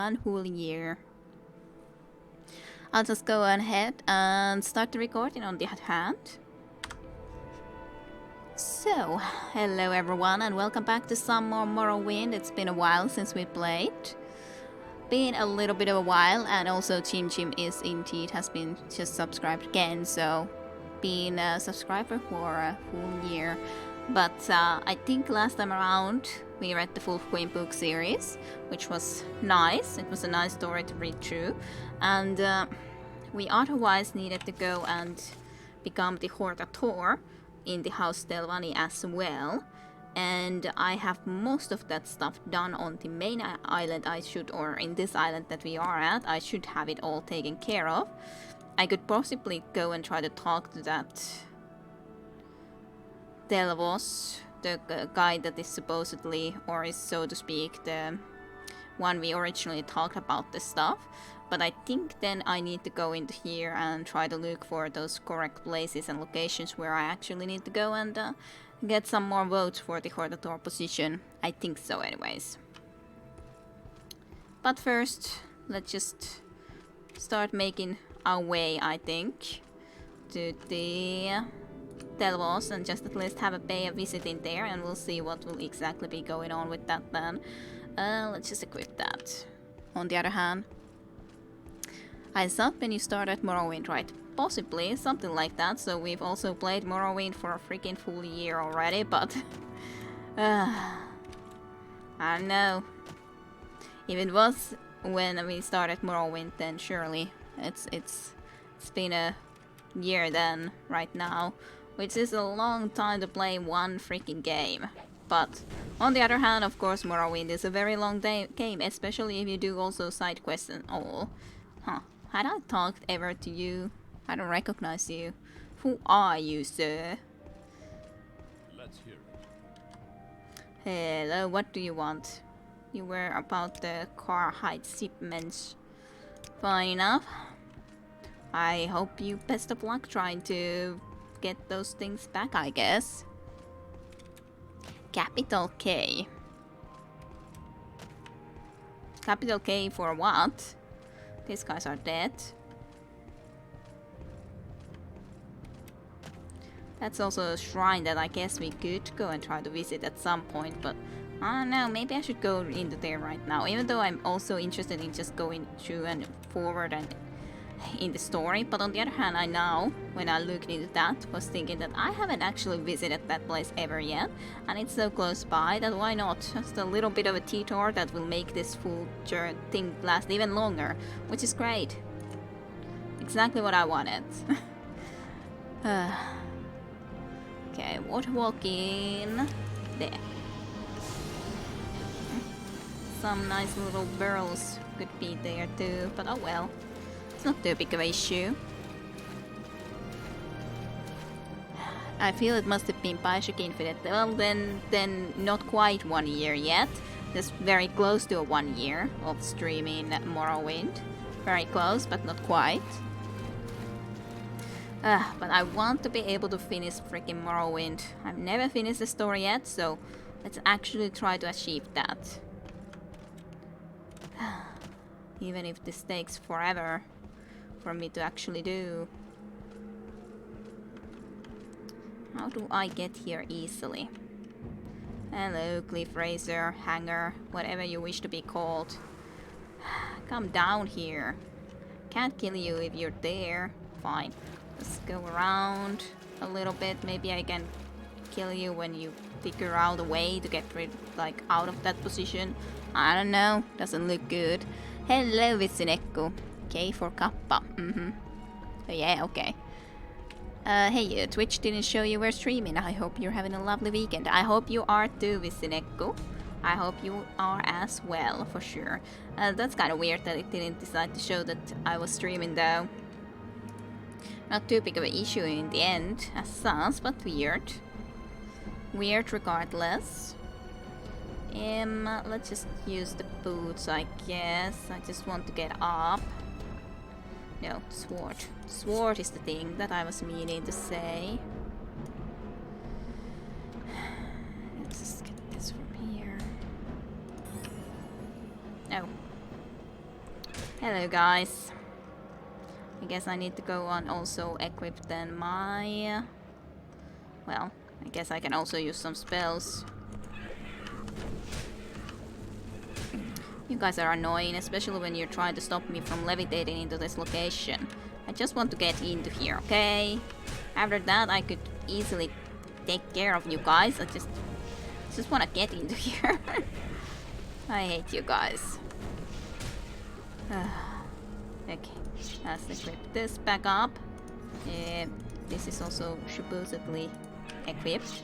one whole year. I'll just go ahead and start the recording on the hand. So, hello everyone and welcome back to some more Morrowind. It's been a while since we played. Been a little bit of a while, and also Chim Chim is indeed has been just subscribed again, so been a subscriber for a full year. But I think last time around we read the full Queen book series, which was nice. It was a nice story to read through, and we otherwise needed to go and become the Hortator in the House Delvani as well. And I have most of that stuff done on the main island. Or in this island that we are at, I should have it all taken care of. I could possibly go and try to talk to that Delvos, the guy that is supposedly, or is so to speak, the one we originally talked about this stuff. But I think then I need to go into here and try to look for those correct places and locations where I actually need to go and get some more votes for the Hortator position. I think so anyways. But first, let's just start making our way, I think, to the Delvos and just at least pay a visit in there, and we'll see what will exactly be going on with that then. Let's just equip that. On the other hand, I thought when you started Morrowind, right? Possibly, something like that. So we've also played Morrowind for a freaking full year already, but I don't know. If it was when we started Morrowind, then surely it's been a year then, right now, which is a long time to play one freaking game. But on the other hand, of course, Morrowind is a very long game, especially if you do also side quests and all. Huh? Had I talked ever to you? I don't recognize you. Who are you, sir? Let's hear it. Hello, what do you want? You were about the car hide shipments. Fine enough. I hope you best of luck trying to get those things back, I guess. Capital K. Capital K for what? These guys are dead. That's also a shrine that I guess we could go and try to visit at some point, but I don't know, maybe I should go into there right now, even though I'm also interested in just going through and forward and in the story. But on the other hand, I now, when I looked into that, was thinking that I haven't actually visited that place ever yet, and it's so close by that why not? Just a little bit of a detour that will make this full thing last even longer, which is great. Exactly what I wanted. Okay, water walking there. Some nice little barrels could be there too, but oh well. It's not too big of an issue. I feel it must have been Bioshock Infinite. Well, then not quite 1 year yet. Just very close to a 1 year of streaming Morrowind. Very close, but not quite. But I want to be able to finish freaking Morrowind. I've never finished the story yet, so let's actually try to achieve that. Even if this takes forever for me to actually do. How do I get here easily? Hello, Cliff Racer, Hanger, whatever you wish to be called. Come down here. Can't kill you if you're there. Fine. Let's go around a little bit. Maybe I can kill you when you figure out a way to get out of that position. I don't know. Doesn't look good. Hello, Vitsinekku. K for Kappa. Oh, yeah, okay. Hey, Twitch didn't show you were streaming. I hope you're having a lovely weekend. I hope you are too, Vitsinekku. I hope you are as well, for sure. That's kind of weird that it didn't decide to show that I was streaming, though. Not too big of an issue in the end, as such, but weird. Weird regardless. Let's just use the boots, I guess. I just want to get up. No, sword. Sword is the thing that I was meaning to say. Let's just get this from here. No. Hello guys. I guess I need to go on also equip then my... well, I guess I can also use some spells. You guys are annoying, especially when you're trying to stop me from levitating into this location. I just want to get into here, okay? After that I could easily take care of you guys. I just want to get into here. I hate you guys. Okay, let's equip this back up. This is also supposedly equipped.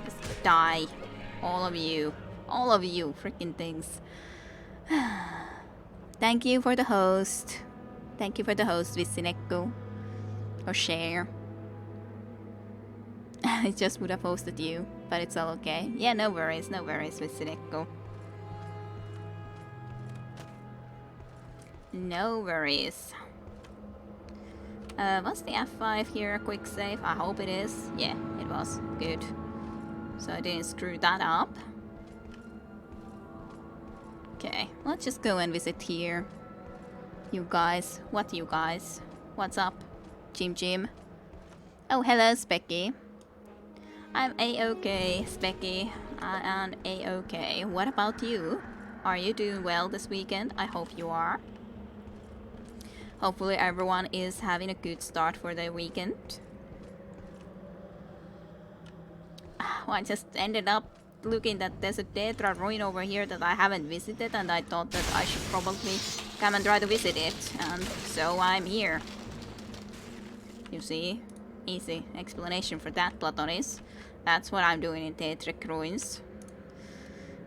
Just die. All of you freaking things. Thank you for the host. Thank you for the host, Visineko. Or share. I just would have hosted you, but it's all okay. Yeah, no worries, Visineko. No worries. Was the F5 here a quick save? I hope it is. Yeah, it was. Good. So I didn't screw that up. Okay, let's just go and visit here. You guys. What you guys? What's up? Jim? Oh, hello, Specky. I'm A-okay, Specky. I am A-okay. What about you? Are you doing well this weekend? I hope you are. Hopefully everyone is having a good start for the weekend. Well, I just ended up looking that there's a Tetra ruin over here that I haven't visited, and I thought that I should probably come and try to visit it, and so I'm here. You see? Easy explanation for that, Platonis. That's what I'm doing in Tetric ruins.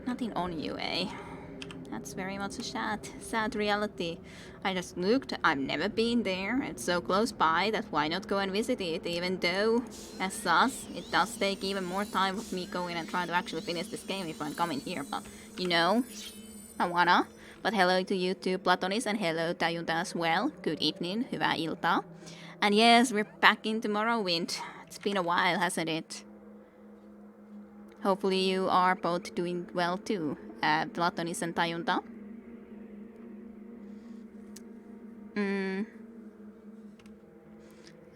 Nothing on you, eh? That's very much a sad reality. I just looked, I've never been there, it's so close by that why not go and visit it, even though, as such, it does take even more time of me going and trying to actually finish this game if I'm coming here, but, you know, I wanna. But hello to you too, Platonis, and hello Tajunta as well. Good evening, hyvää iltaa. And yes, we're back into Morrowind. It's been a while, hasn't it? Hopefully you are both doing well too, Platonis and Tajunta.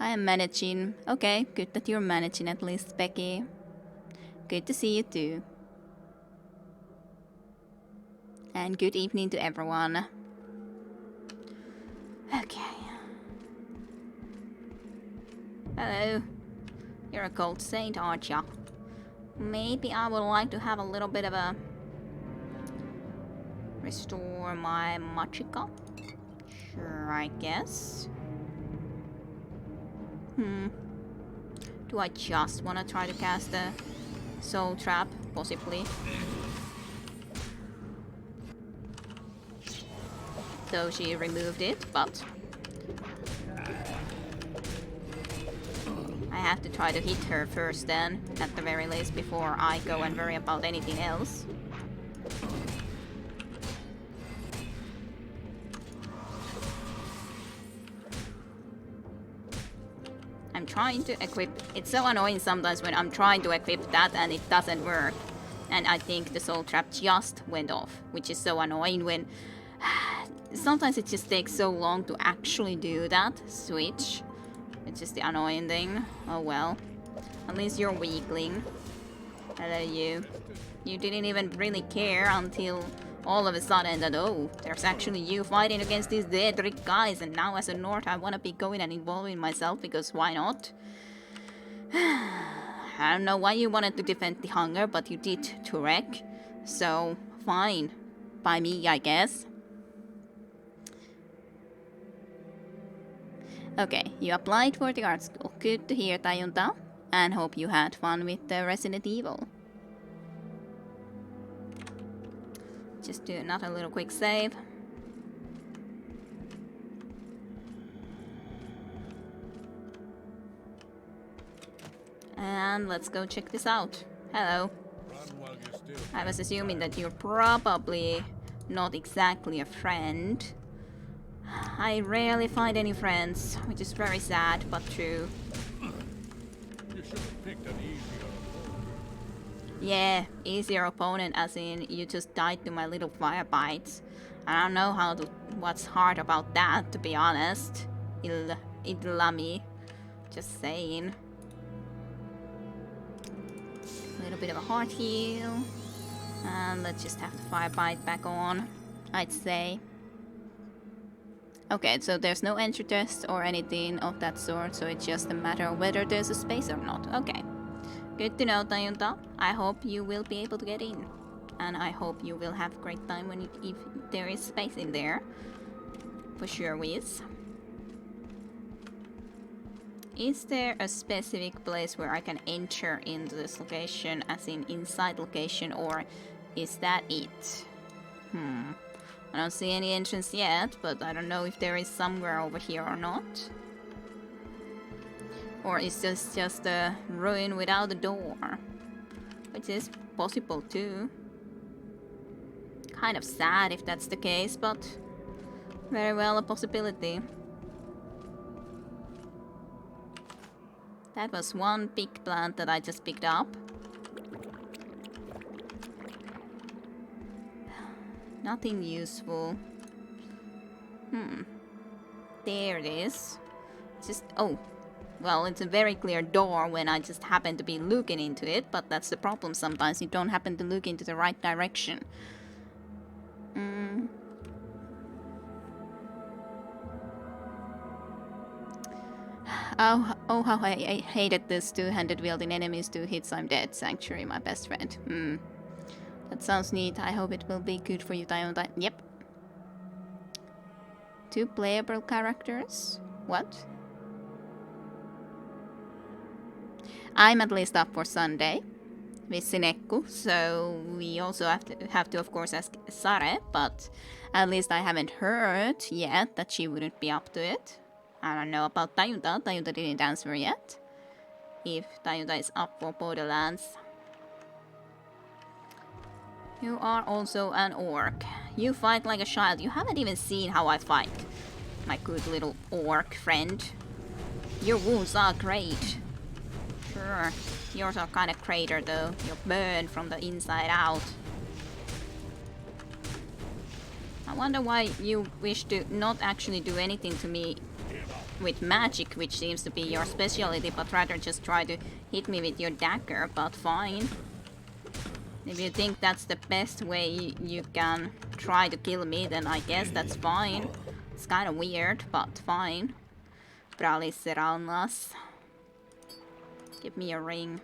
I am managing. Okay, good that you're managing at least, Becky. Good to see you too. And good evening to everyone. Okay. Hello. You're a cold saint, aren't ya? Maybe I would like to have a little bit of a... restore my Machika? Sure, I guess. Do I just want to try to cast a soul trap? Possibly. Though she removed it, but... I have to try to hit her first then, at the very least, before I go and worry about anything else. I'm trying to equip... It's so annoying sometimes when I'm trying to equip that and it doesn't work. And I think the soul trap just went off, which is so annoying when... Sometimes it just takes so long to actually do that switch. It's just the annoying thing. Oh well. At least you're weakling. Hello you. You didn't even really care until all of a sudden that, oh, there's actually you fighting against these Daedric guys, and now as a Nord I wanna be going and involving myself because why not? I don't know why you wanted to defend the hunger, but you did, Turek. So, fine. By me, I guess. Okay, you applied for the art school. Good to hear, Tajunta. And hope you had fun with the Resident Evil. Just do another little quick save. And let's go check this out. Hello. I was assuming that you're probably not exactly a friend. I rarely find any friends, which is very sad, but true. You should have picked an easier. Yeah, easier opponent as in you just died to my little fire bites. I don't know what's hard about that, to be honest. Idlami. Just saying. A little bit of a heart heal. And let's just have the fire bite back on, I'd say. Okay, so there's no entry test or anything of that sort, so it's just a matter of whether there's a space or not. Okay. Good to know, Tayunta. I hope you will be able to get in. And I hope you will have a great time if there is space in there. For sure, Wiz. Is there a specific place where I can enter into this location, as in inside location, or is that it? I don't see any entrance yet, but I don't know if there is somewhere over here or not. Or is this just a ruin without a door? Which is possible too. Kind of sad if that's the case, but very well a possibility. That was one big plant that I just picked up. Nothing useful. There it is. Just, oh. Well, it's a very clear door when I just happen to be looking into it, but that's the problem sometimes. You don't happen to look into the right direction. Oh, how I hated this two-handed wielding enemies, 2 hits, I'm dead. Sanctuary, my best friend. That sounds neat. I hope it will be good for you, Tayonta. Yep. 2 playable characters? What? I'm at least up for Sunday with Sineku, so we also have to of course ask Sare, but at least I haven't heard yet that she wouldn't be up to it. I don't know about Tayunta. Tayunta didn't answer yet. If Tayunta is up for Borderlands. You are also an orc. You fight like a child. You haven't even seen how I fight, my good little orc friend. Your wounds are great. Sure, yours are kind of cratered though. You're burned from the inside out. I wonder why you wish to not actually do anything to me with magic, which seems to be your specialty, but rather just try to hit me with your dagger, but fine. If you think that's the best way you can try to kill me, then I guess that's fine. It's kind of weird, but fine. Bralisseralnas. Give me a ring.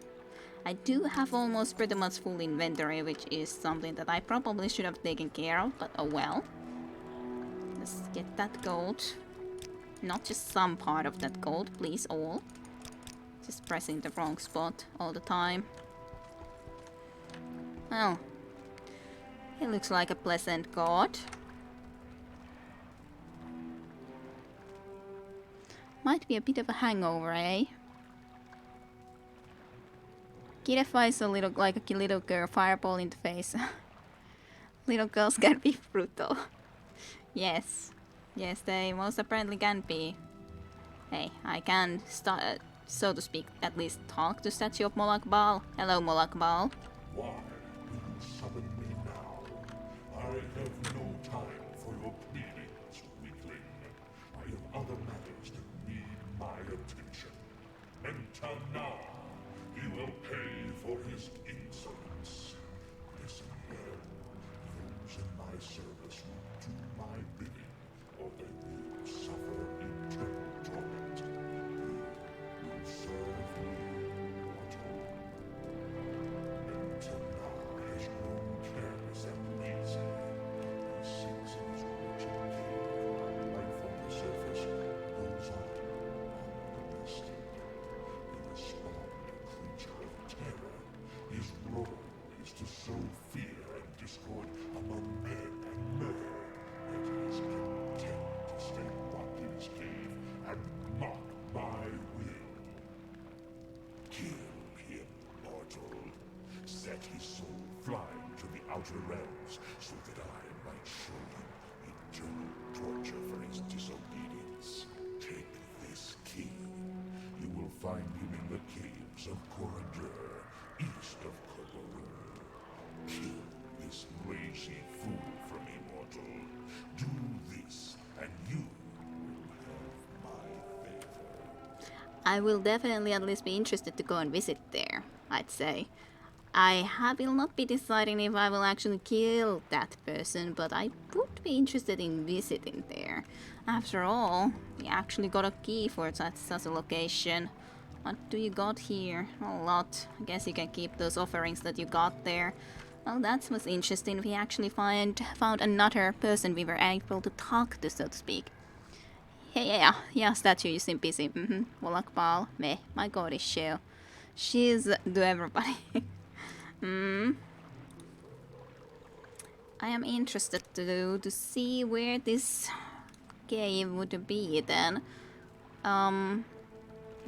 I do have almost pretty much full inventory, which is something that I probably should have taken care of, but oh well. Let's get that gold. Not just some part of that gold, please all. Just pressing the wrong spot all the time. Oh. He looks like a pleasant god. Might be a bit of a hangover, eh? Kirefai is a little like a little girl, fireball in the face. Little girls can be brutal. Yes. Yes, they most apparently can be. Hey, I can start, so to speak, at least talk to Statue of Molakbal. Hello, Molakbal. Why do you summon me now? I have no time for your pleadings, weakling. I have other matters that need my attention. Enter now. He will pay for his insolence. Listen well. Those in my service will do my bidding, or they will suffer eternal torment. You will serve me, mortal. Tana has grown careless and lazy. He sinks in his wretched cave while life on the surface goes on unmolested. He has spawned a creature of terror. His role is to sow fear and discord among men and murder. Yet he is content to stay locked in his cave and mock my will. Kill him, mortal. Set his soul flying to the outer realms so that I might show him eternal torture for his disobedience. Take this key. You will find him in the caves of Koradur, east of Koborur. I will definitely at least be interested to go and visit there, I'd say. I will not be deciding if I will actually kill that person, but I would be interested in visiting there. After all, we actually got a key for such a location. What do you got here? A lot. I guess you can keep those offerings that you got there. Well, that was interesting. We actually found another person we were able to talk to, so to speak. Yeah, statue, you seem busy. Walakbal, me, my goddess shell. She's do everybody. I am interested to see where this cave would be then.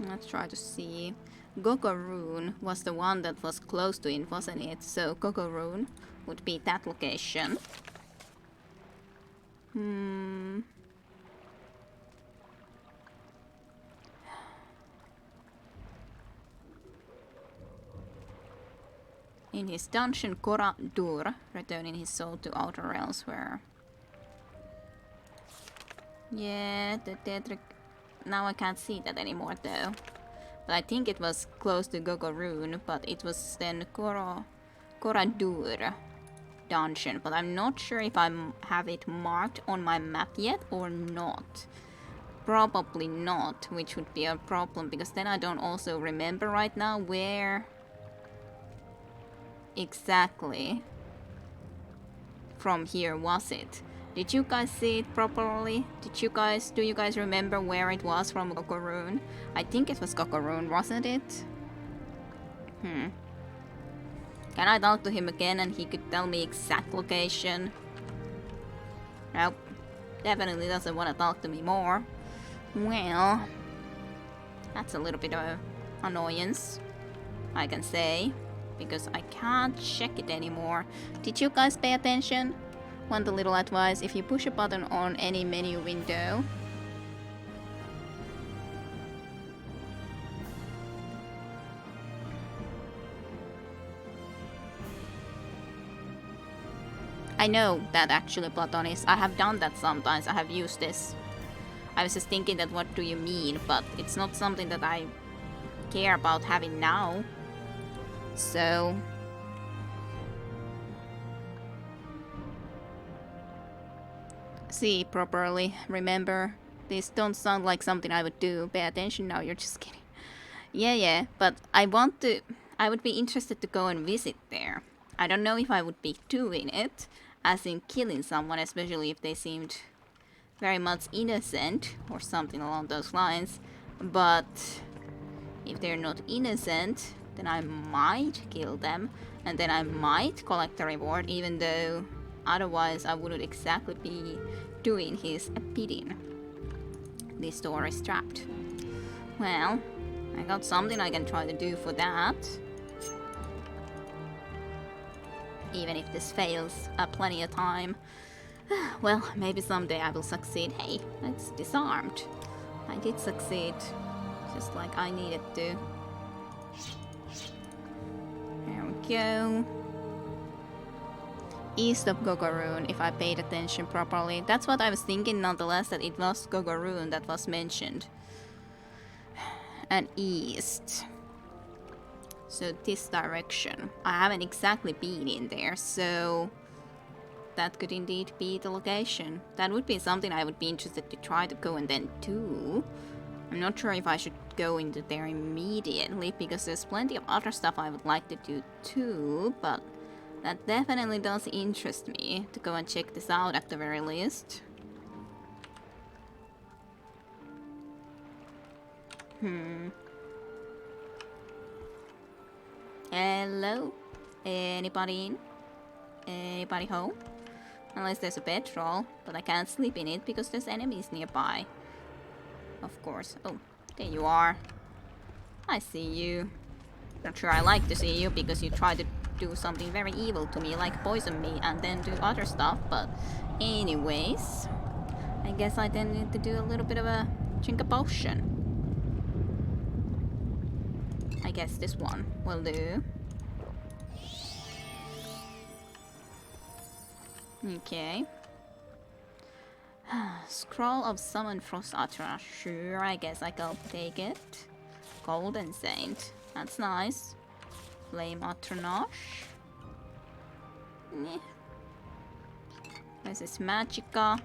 Let's try to see. Gogoroon was the one that was close to it, wasn't it? So Gogoroon would be that location. In his dungeon, Kora Dur, returning his soul to outer realms where... Yeah, the dead... Now I can't see that anymore though. But I think it was close to Gogoroon, but it was then Kora Dur dungeon. But I'm not sure if I have it marked on my map yet or not. Probably not, which would be a problem, because then I don't also remember right now where... exactly from here was it. Did you guys see it properly? Do you guys remember where it was from Gogoroon? I think it was Gogoroon, wasn't it? Can I talk to him again and he could tell me exact location? Nope. Definitely doesn't want to talk to me more. Well, that's a little bit of annoyance, I can say. Because I can't check it anymore. Did you guys pay attention? Want a little advice? If you push a button on any menu window, I know that actually Platonis. I have done that sometimes. I have used this. I was just thinking that what do you mean, but it's not something that I care about having now. So... see properly. Remember, these don't sound like something I would do. Pay attention now, you're just kidding. Yeah, but I would be interested to go and visit there. I don't know if I would be doing it, as in killing someone, especially if they seemed very much innocent or something along those lines. But if they're not innocent, then I might kill them, and then I might collect a reward, even though otherwise I wouldn't exactly be doing his bidding. This door is trapped. Well, I got something I can try to do for that. Even if this fails plenty of time. Well, maybe someday I will succeed. Hey, it's disarmed. I did succeed. Just like I needed to. There we go. East of Gogoroon, if I paid attention properly. That's what I was thinking nonetheless, that it was Gogoroon that was mentioned. And east. So this direction. I haven't exactly been in there, so that could indeed be the location. That would be something I would be interested to try to go and then do. I'm not sure if I should go into there immediately, because there's plenty of other stuff I would like to do too, but that definitely does interest me to go and check this out at the very least. Hello? Anybody in? Anybody home? Unless there's a bedroll, but I can't sleep in it because there's enemies nearby. Of course. Oh, there you are. I see you. Not sure I like to see you because you try to do something very evil to me, like poison me and then do other stuff, but anyways, I guess I then need to do a little bit of a drink a potion. I guess this one will do. Okay. Scroll of Summon Frost Atra. Sure, I guess I can take it. Golden Saint. That's nice. Flame Atronach. This is Magicka.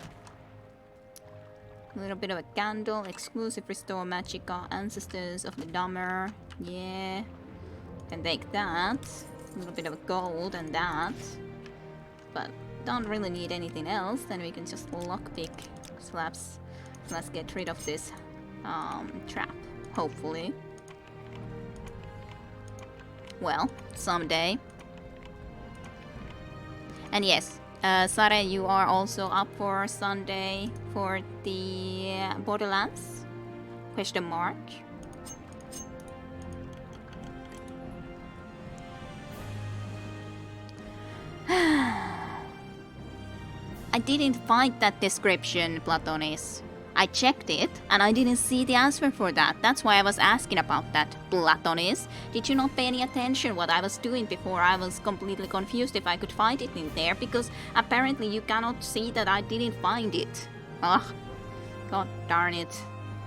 A little bit of a candle. Exclusive restore Magicka. Ancestors of the Dumber. Yeah. Can take that. A little bit of a gold and that. But don't really need anything else. Then we can just lockpick slabs. So let's get rid of this trap. Hopefully. Well, someday. And yes, Sare, you are also up for Sunday for the Borderlands? Question mark. I didn't find that description, Platonis. I checked it, and I didn't see the answer for that. That's why I was asking about that. Platonis, did you not pay any attention what I was doing before? I was completely confused if I could find it in there, because apparently you cannot see that I didn't find it. Ugh. God darn it.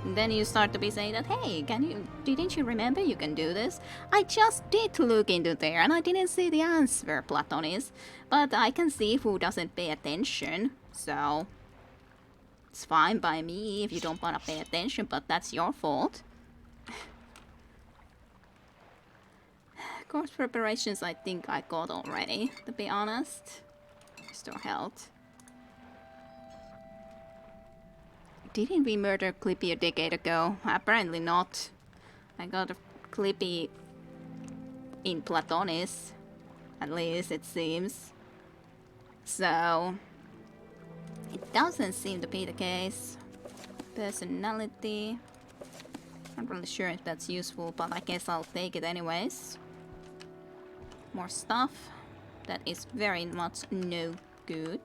And then you start to be saying that, hey, didn't you remember you can do this? I just did look into there, and I didn't see the answer, Platonis. But I can see who doesn't pay attention, so... It's fine by me if you don't want to pay attention, but that's your fault. Course preparations I think I got already, to be honest. Restore health. Didn't we murder Clippy a decade ago? Apparently not. I got a Clippy in Platonis. At least it seems. So... It doesn't seem to be the case. Personality. Not really sure if that's useful, but I guess I'll take it anyways. More stuff. That is very much no good.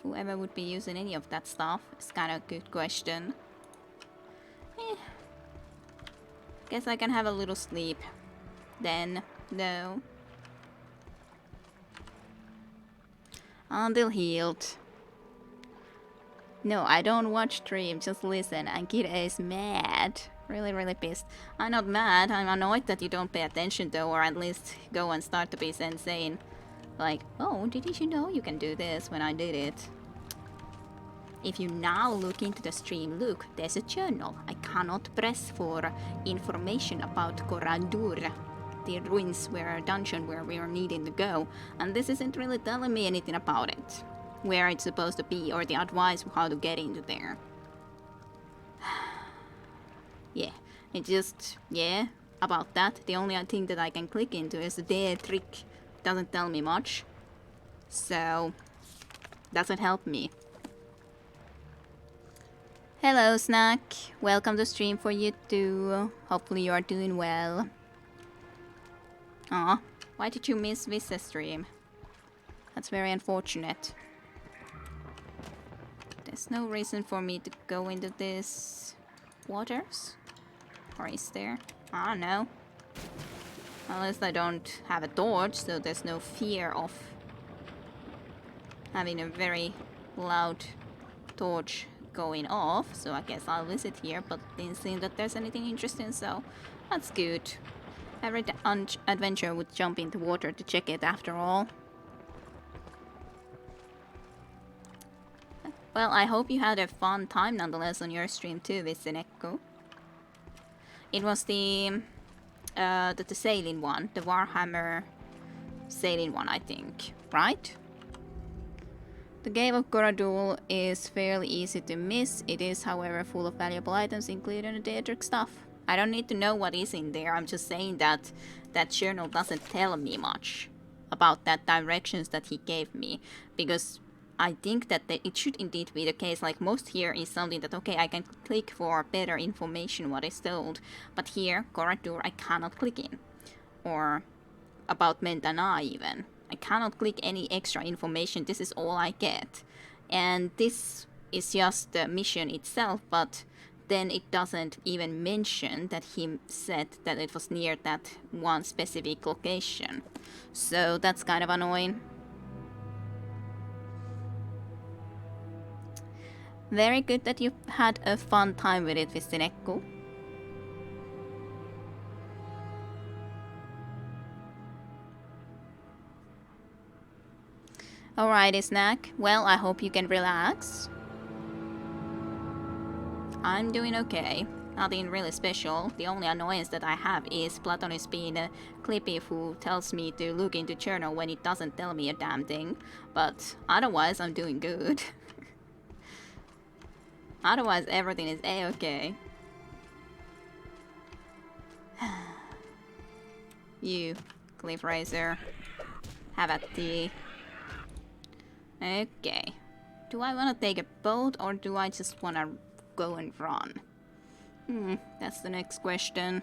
Whoever would be using any of that stuff is kind of a good question. Guess I can have a little sleep. Then, no. Until healed. No, I don't watch stream, just listen. And Kid is mad. Really pissed. I'm not mad, I'm annoyed that you don't pay attention though, or at least go and start to be insane. Like, oh, didn't you know you can do this when I did it? If you now look into the stream, look, there's a journal. I cannot press for information about Koradur, the ruins where dungeon where we are needing to go, and this isn't really telling me anything about it. Where it's supposed to be, or the advice how to get into there. Yeah, it just, yeah, about that. The only thing that I can click into is the dare trick. Doesn't tell me much. So, doesn't help me. Hello, Snack. Welcome to stream for you too. Hopefully you are doing well. Aw, why did you miss this stream? That's very unfortunate. There's no reason for me to go into this waters? Or is there? I don't know. Unless I don't have a torch, so there's no fear of having a very loud torch going off. So I guess I'll visit here, but didn't seem that there's anything interesting, so that's good. Every adventure would jump into water to check it after all. Well, I hope you had a fun time nonetheless on your stream too with Seneko. It was the sailing one, the Warhammer sailing one, I think, right? The game of Goradul is fairly easy to miss. It is, however, full of valuable items, including the Daedric stuff. I don't need to know what is in there. I'm just saying that that journal doesn't tell me much about that directions that he gave me, because I think that it should indeed be the case. Like, most here is something that, okay, I can click for better information what is told, but here, Goradur, I cannot click in. Or about Mentana even. I cannot click any extra information. This is all I get. And this is just the mission itself, but then it doesn't even mention that he said that it was near that one specific location. So that's kind of annoying. Very good that you had a fun time with it, Vistinekko. Alrighty, Snack. Well, I hope you can relax. I'm doing okay. Nothing really special. The only annoyance that I have is Platonis being a clippy who tells me to look into journal when it doesn't tell me a damn thing. But otherwise, I'm doing good. Otherwise, everything is a-okay. You, Cliff Racer. Have a tea. Okay. Do I want to take a boat or do I just want to go and run? That's the next question.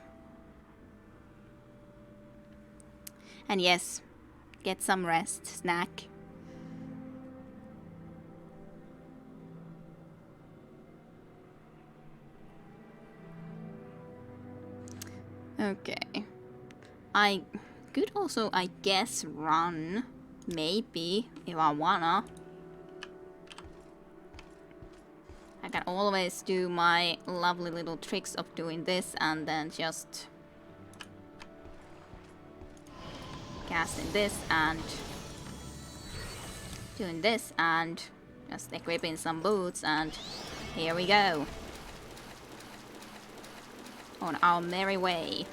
And yes, get some rest, Snack. Okay. I could also, I guess, run. Maybe, if I wanna. I can always do my lovely little tricks of doing this and then just casting this and doing this and just equipping some boots, and here we go. On our merry way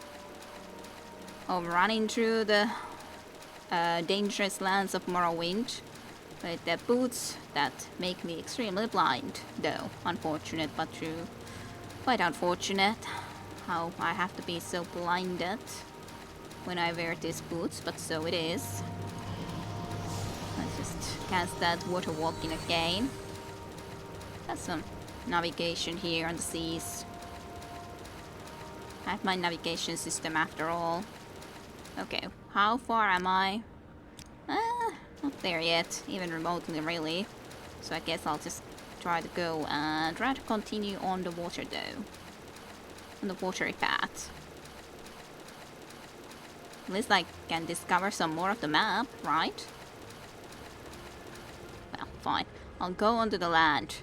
of running through the dangerous lands of Morrowind with the boots that make me extremely blind, though unfortunate but true. Quite unfortunate how I have to be so blinded when I wear these boots, but so it is. Let's just cast that water walking again. Got some navigation here on the seas. I have my navigation system after all. Okay, how far am I? Not there yet, even remotely really. So I guess I'll just try to go and try to continue on the water though. On the watery path. At least I can discover some more of the map, right? Well, fine. I'll go onto the land.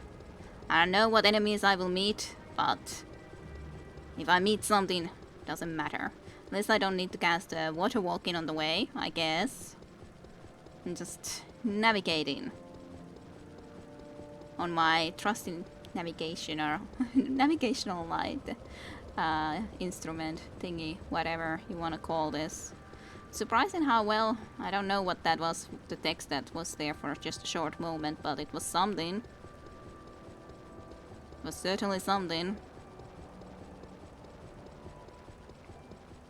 I don't know what enemies I will meet, but if I meet something, doesn't matter. At least I don't need to cast water walking on the way, I guess. I'm just navigating on my trusty navigation or navigational light instrument thingy, whatever you want to call this. Surprising how well, I don't know what that was, the text that was there for just a short moment, but it was something. It was certainly something.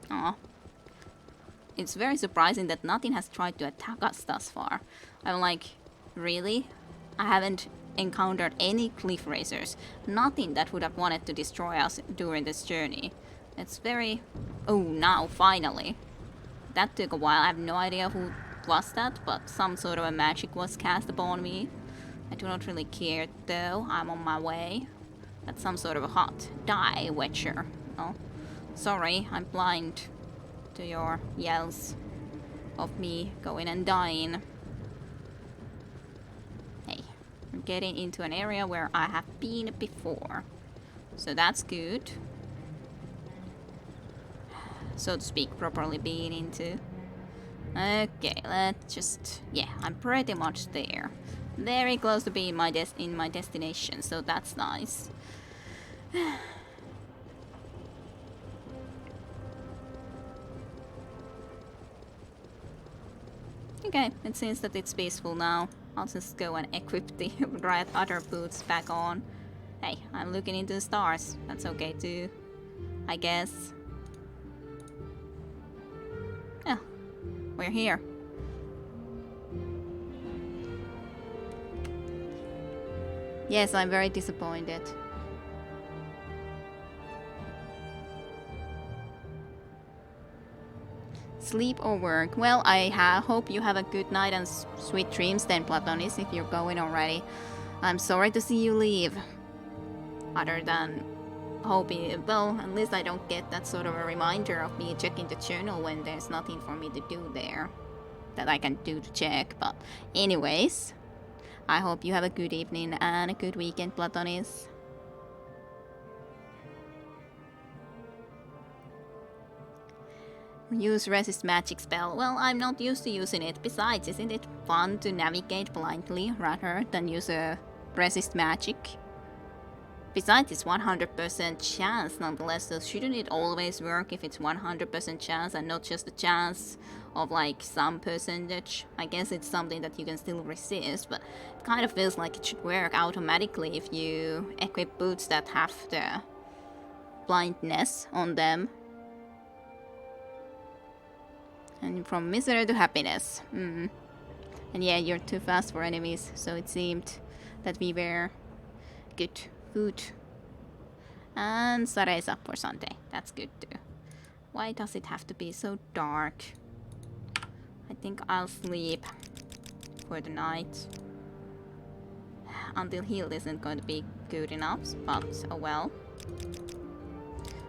Aw. It's very surprising that nothing has tried to attack us thus far. I'm like, really? I haven't encountered any cliff racers. Nothing that would have wanted to destroy us during this journey. It's very... Oh, now, finally. That took a while. I have no idea who was that, but some sort of a magic was cast upon me. I do not really care, though. I'm on my way. That's some sort of a hot die wetcher. Oh, sorry, I'm blind to your yells of me going and dying. Hey, we're getting into an area where I have been before, so that's good. So to speak, properly being into. Okay, let's just... Yeah, I'm pretty much there. Very close to being in my destination, so that's nice. Okay, it seems that it's peaceful now. I'll just go and equip the right other boots back on. Hey, I'm looking into the stars. That's okay too, I guess. Yeah, we're here. Yes, I'm very disappointed. Sleep or work? Well, I hope you have a good night and sweet dreams then, Platonis, if you're going already. I'm sorry to see you leave. Other than hoping, well, at least I don't get that sort of a reminder of me checking the journal when there's nothing for me to do there that I can do to check. But anyways, I hope you have a good evening and a good weekend, Platonis. Use resist magic spell. Well, I'm not used to using it. Besides, isn't it fun to navigate blindly rather than use a resist magic? Besides, it's 100% chance nonetheless, so shouldn't it always work if it's 100% chance and not just a chance of like some percentage? I guess it's something that you can still resist, but it kind of feels like it should work automatically if you equip boots that have the blindness on them. And from misery to happiness. And yeah, you're too fast for enemies, so it seemed that we were good. Food. And Sara is up for Sunday. That's good too. Why does it have to be so dark? I think I'll sleep for the night. Until healed isn't going to be good enough, but oh well.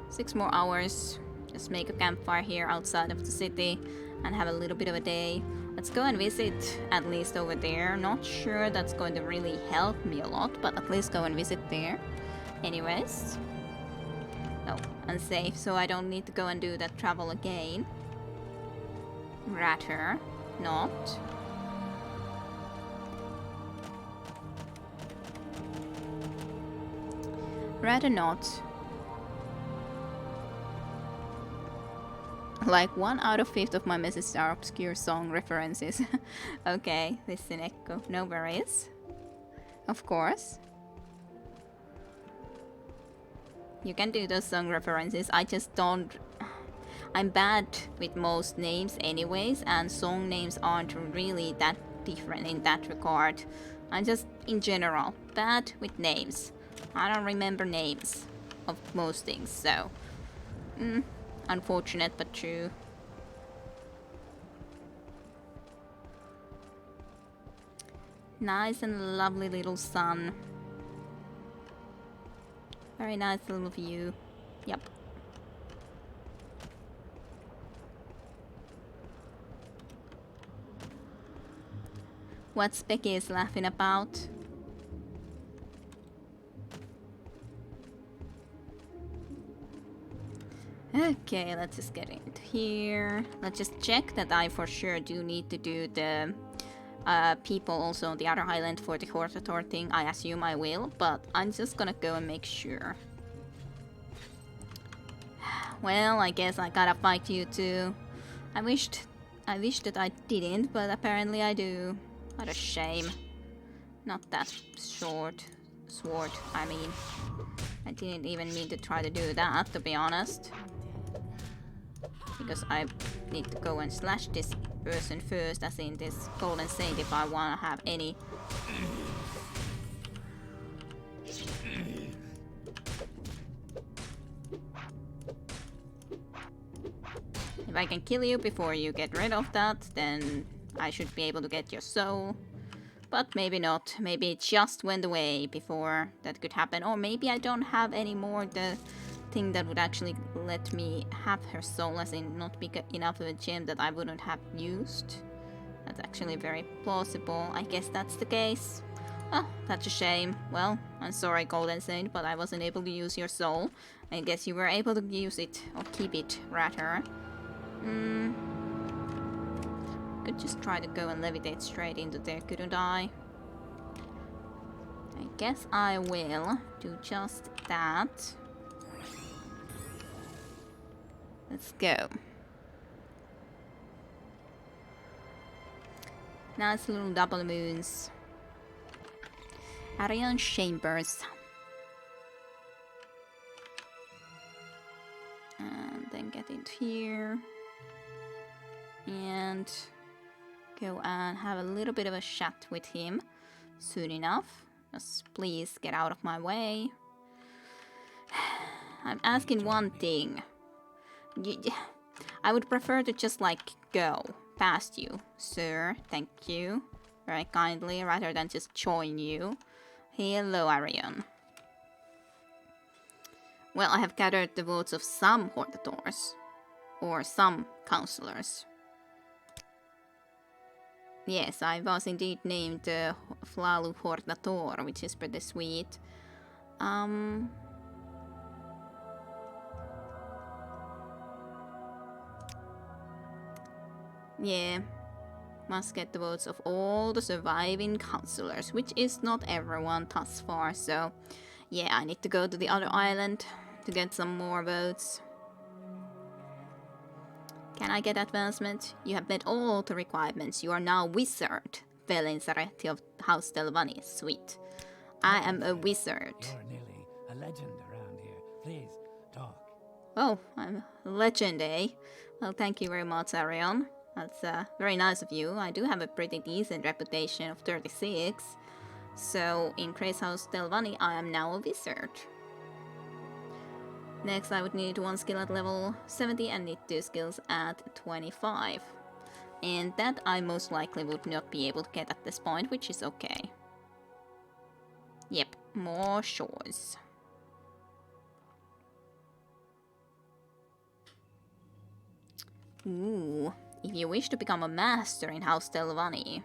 6 more hours. Just make a campfire here outside of the city and have a little bit of a day. Let's go and visit at least over there. Not sure that's going to really help me a lot, but at least go and visit there. Anyways. Oh, unsafe, so I don't need to go and do that travel again. Rather not. Rather not. Like 1 out of 5 of my messages are obscure song references. Okay, listen, Echo. No worries. Of course. You can do those song references. I just don't. I'm bad with most names, anyways, and song names aren't really that different in that regard. I'm just, in general, bad with names. I don't remember names of most things, so. Unfortunate, but true. Nice and lovely little sun. Very nice little view. Yep. What's Becky is laughing about? Okay, let's just get into here. Let's just check that I for sure do need to do the people also on the other island for the Hortator thing. I assume I will, but I'm just gonna go and make sure. Well, I guess I gotta fight you too. I wish that I didn't, but apparently I do. What a shame. Not that short sword, I mean. I didn't even mean to try to do that, to be honest. Because I need to go and slash this person first, as in this golden saint, if I want to have any. If I can kill you before you get rid of that, then I should be able to get your soul. But maybe not. Maybe it just went away before that could happen. Or maybe I don't have any more the thing that would actually let me have her soul, as in not be enough of a gem that I wouldn't have used. That's actually very plausible. I guess that's the case. Oh, that's a shame. Well, I'm sorry, Golden Saint, but I wasn't able to use your soul. I guess you were able to use it, or keep it, rather. Could just try to go and levitate straight into there, couldn't I? I guess I will do just that. Let's go. Nice little double moons. Arian chambers. And then get into here. And go and have a little bit of a chat with him soon enough. Just please get out of my way. I'm asking one thing. I would prefer to just like go past you, sir. Thank you. Very kindly, rather than just join you. Hello, Arian. Well, I have gathered the votes of some Hortators. Or some counselors. Yes, I was indeed named Flalu Hortator, which is pretty sweet. Yeah. Must get the votes of all the surviving councillors, which is not everyone thus far, so yeah, I need to go to the other island to get some more votes. Can I get advancement? You have met all the requirements. You are now wizard. Velinsaretti of House Delvani. Sweet. I am a wizard. You're nearly a legend around here. Please, talk. Oh, I'm a legend, eh? Well, thank you very much, Arion. That's very nice of you. I do have a pretty decent reputation of 36. So, in Grace House Delvani, I am now a wizard. Next, I would need 1 skill at level 70 and need 2 skills at 25. And that I most likely would not be able to get at this point, which is okay. Yep, more shores. Ooh, if you wish to become a master in House Telvanni,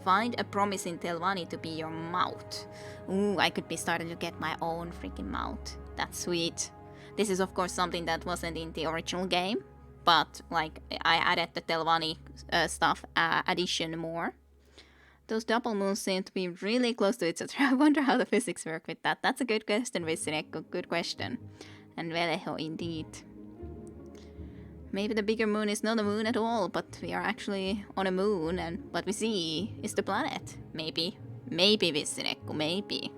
find a promise in Telvanni to be your mount. Ooh, I could be starting to get my own freaking mount. That's sweet. This is of course something that wasn't in the original game, but like I added the Telvanni stuff addition more. Those double moons seem to be really close to each other. I wonder how the physics work with that. That's a good question, Visinek. Good question. And Veleho indeed. Maybe the bigger moon is not a moon at all, but we are actually on a moon, and what we see is the planet. Maybe. Maybe, Visinek. Maybe.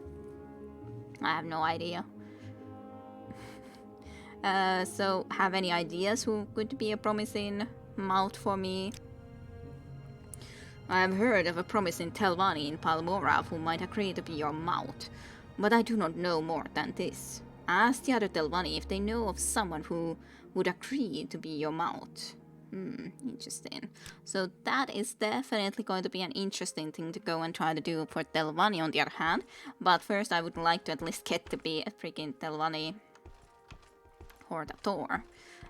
I have no idea. So, have any ideas who could be a promising mount for me? I have heard of a promising Telvanni in Palmorav who might agree to be your mount, but I do not know more than this. Ask the other Telvanni if they know of someone who would agree to be your mount. Interesting. So that is definitely going to be an interesting thing to go and try to do for Telvanni on the other hand. But first I would like to at least get to be a freaking Telvanni Hordator.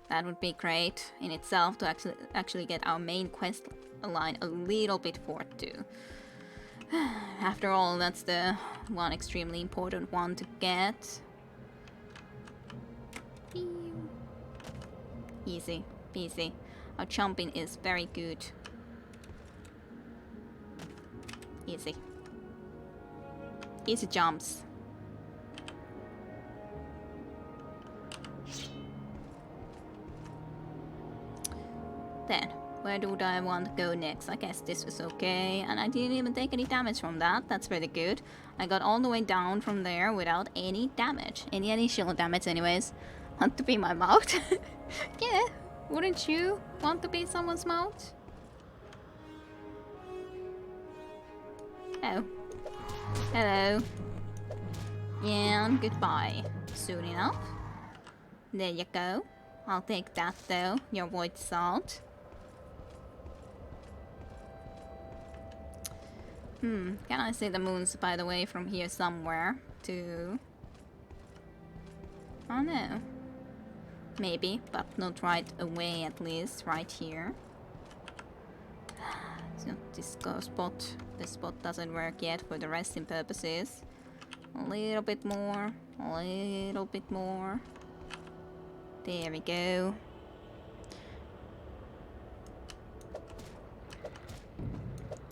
That would be great in itself to actually get our main quest line a little bit forward to. After all, that's the one extremely important one to get. Easy peasy. Our jumping is very good. Easy. Easy jumps. Then, where do I want to go next? I guess this was okay, and I didn't even take any damage from that. That's pretty good. I got all the way down from there without any damage. Any additional damage anyways. Want to be my mount? Yeah, wouldn't you want to be someone's mount? Oh. Hello. And goodbye. Soon enough. There you go. I'll take that though, your void salt. Can I see the moons by the way from here somewhere too? Oh no. Maybe, but not right away at least, right here. So this spot. This spot doesn't work yet for the resting purposes. A little bit more. A little bit more. There we go.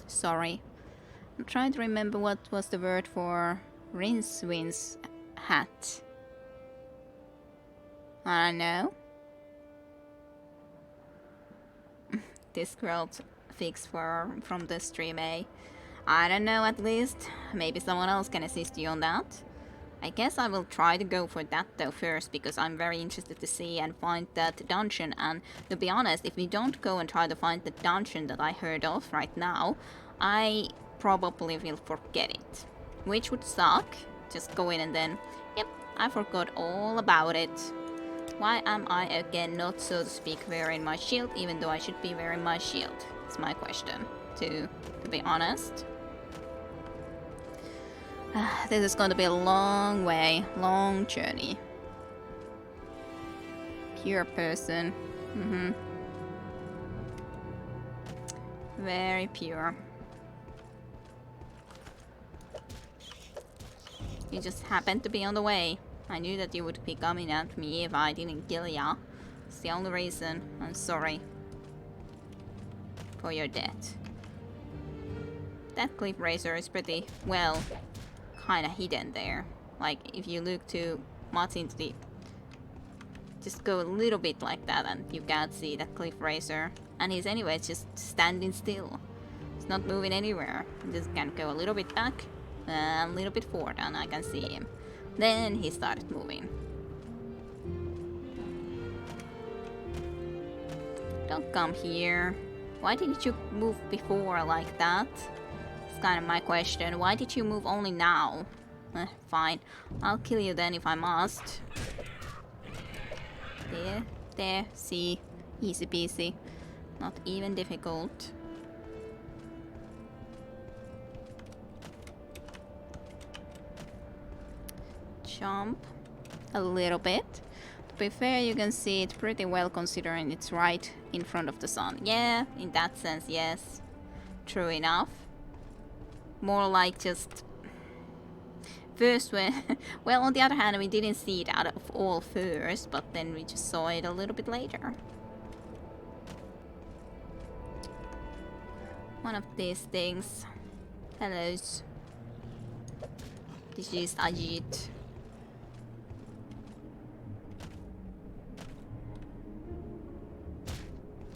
Sorry. I'm trying to remember what was the word for Rinswin's hat. I don't know. This scrolled fix from the stream, eh? I don't know at least. Maybe someone else can assist you on that. I guess I will try to go for that though first, because I'm very interested to see and find that dungeon, and to be honest, if we don't go and try to find the dungeon that I heard of right now, I probably will forget it. Which would suck. Just go in and then, yep, I forgot all about it. Why am I again not, so to speak, wearing my shield, even though I should be wearing my shield? It's my question, to be honest. This is going to be a long way, long journey. Pure person. Very pure. You just happened to be on the way. I knew that you would be coming at me if I didn't kill ya. the only reason. I'm sorry for your death. That cliff razor is pretty well kinda hidden there. Like if you look too much into the, just go a little bit like that and you can't see that cliff razor. And he's anyways just standing still. He's not moving anywhere. Just can go a little bit back and a little bit forward and I can see him. Then he started moving. Don't come here. Why didn't you move before like that? It's kind of my question. Why did you move only now? Fine. I'll kill you then if I must. There, see. Easy peasy. Not even difficult. Jump a little bit. To be fair, you can see it pretty well considering it's right in front of the sun. Yeah, in that sense, yes. True enough. More like just... First when... well, on the other hand, we didn't see it out of all first, but then we just saw it a little bit later. One of these things. Hellos. This is Ajit.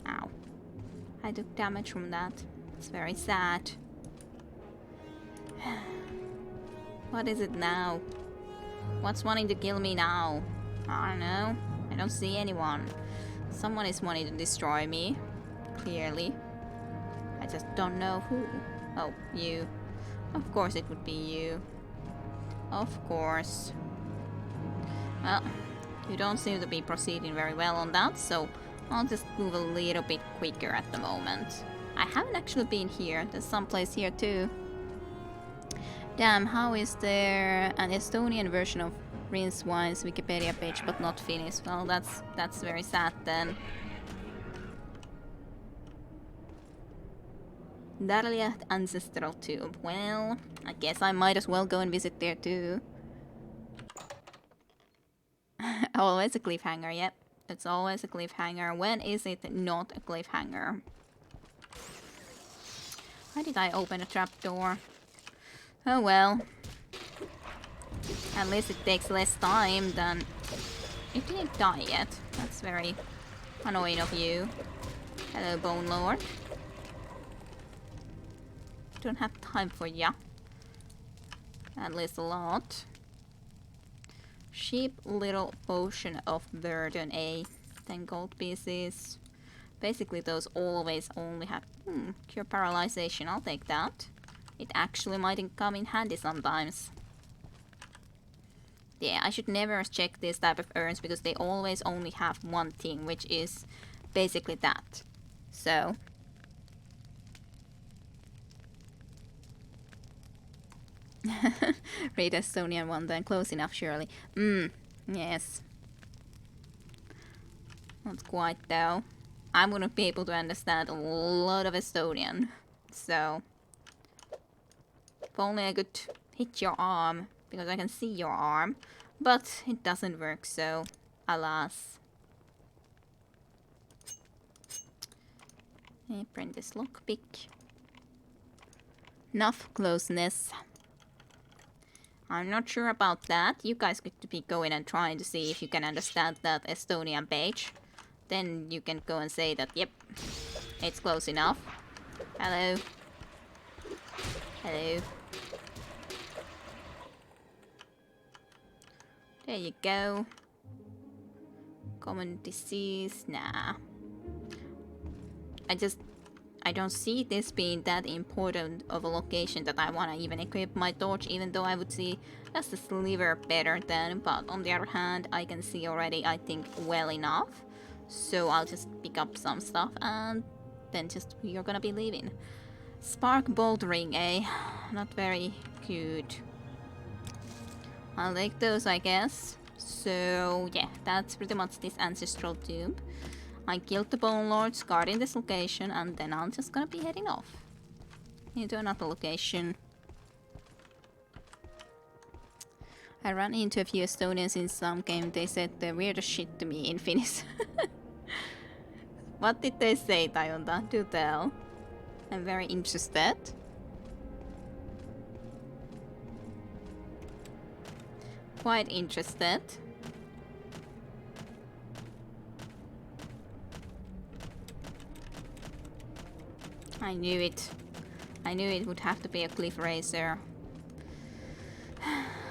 Ow. I took damage from that. It's very sad. What is it now? What's wanting to kill me now? I don't know. I don't see anyone. Someone is wanting to destroy me. Clearly. I just don't know who. Oh, you. Of course it would be you. Of course. Well, you don't seem to be proceeding very well on that, so I'll just move a little bit quicker at the moment. I haven't actually been here. There's someplace here too. Damn, how is there an Estonian version of Rincewine's Wikipedia page but not Finnish? Well, that's very sad then. Darlia Ancestral Tomb. Well, I guess I might as well go and visit there too. Always a cliffhanger, yep. It's always a cliffhanger. When is it not a cliffhanger? Why did I open a trapdoor? Oh well. At least it takes less time than... It didn't die yet. That's very annoying of you. Hello, Bone Lord. Don't have time for ya. At least a lot. Cheap little potion of burden, 10 gold pieces. Basically those always only have... cure paralyzation, I'll take that. It actually might come in handy sometimes. Yeah, I should never check this type of urns because they always only have one thing, which is basically that. So... Read Estonian one then, close enough surely. Yes. Not quite though. I wouldn't be able to understand a lot of Estonian. So... If only I could hit your arm, because I can see your arm. But it doesn't work, so alas. Apprentice lockpick. Enough closeness. I'm not sure about that. You guys could be going and trying to see if you can understand that Estonian page. Then you can go and say that, yep, it's close enough. Hello. Hello. There you go. Common disease, nah. I don't see this being that important of a location that I want to even equip my torch, even though I would see just a sliver better than, but on the other hand, I can see already, I think, well enough. So I'll just pick up some stuff and then just, you're gonna be leaving. Spark bolt ring, eh? Not very cute. I'll take those, I guess. So yeah, that's pretty much this ancestral tomb. I killed the Bone Lords guarding this location, and then I'm just gonna be heading off into another location. I ran into a few Estonians in some game. They said the weirdest shit to me in Finnish. What did they say, Tayonda? Do tell. I'm very interested. Quite interested. I knew it. I knew it would have to be a cliff racer.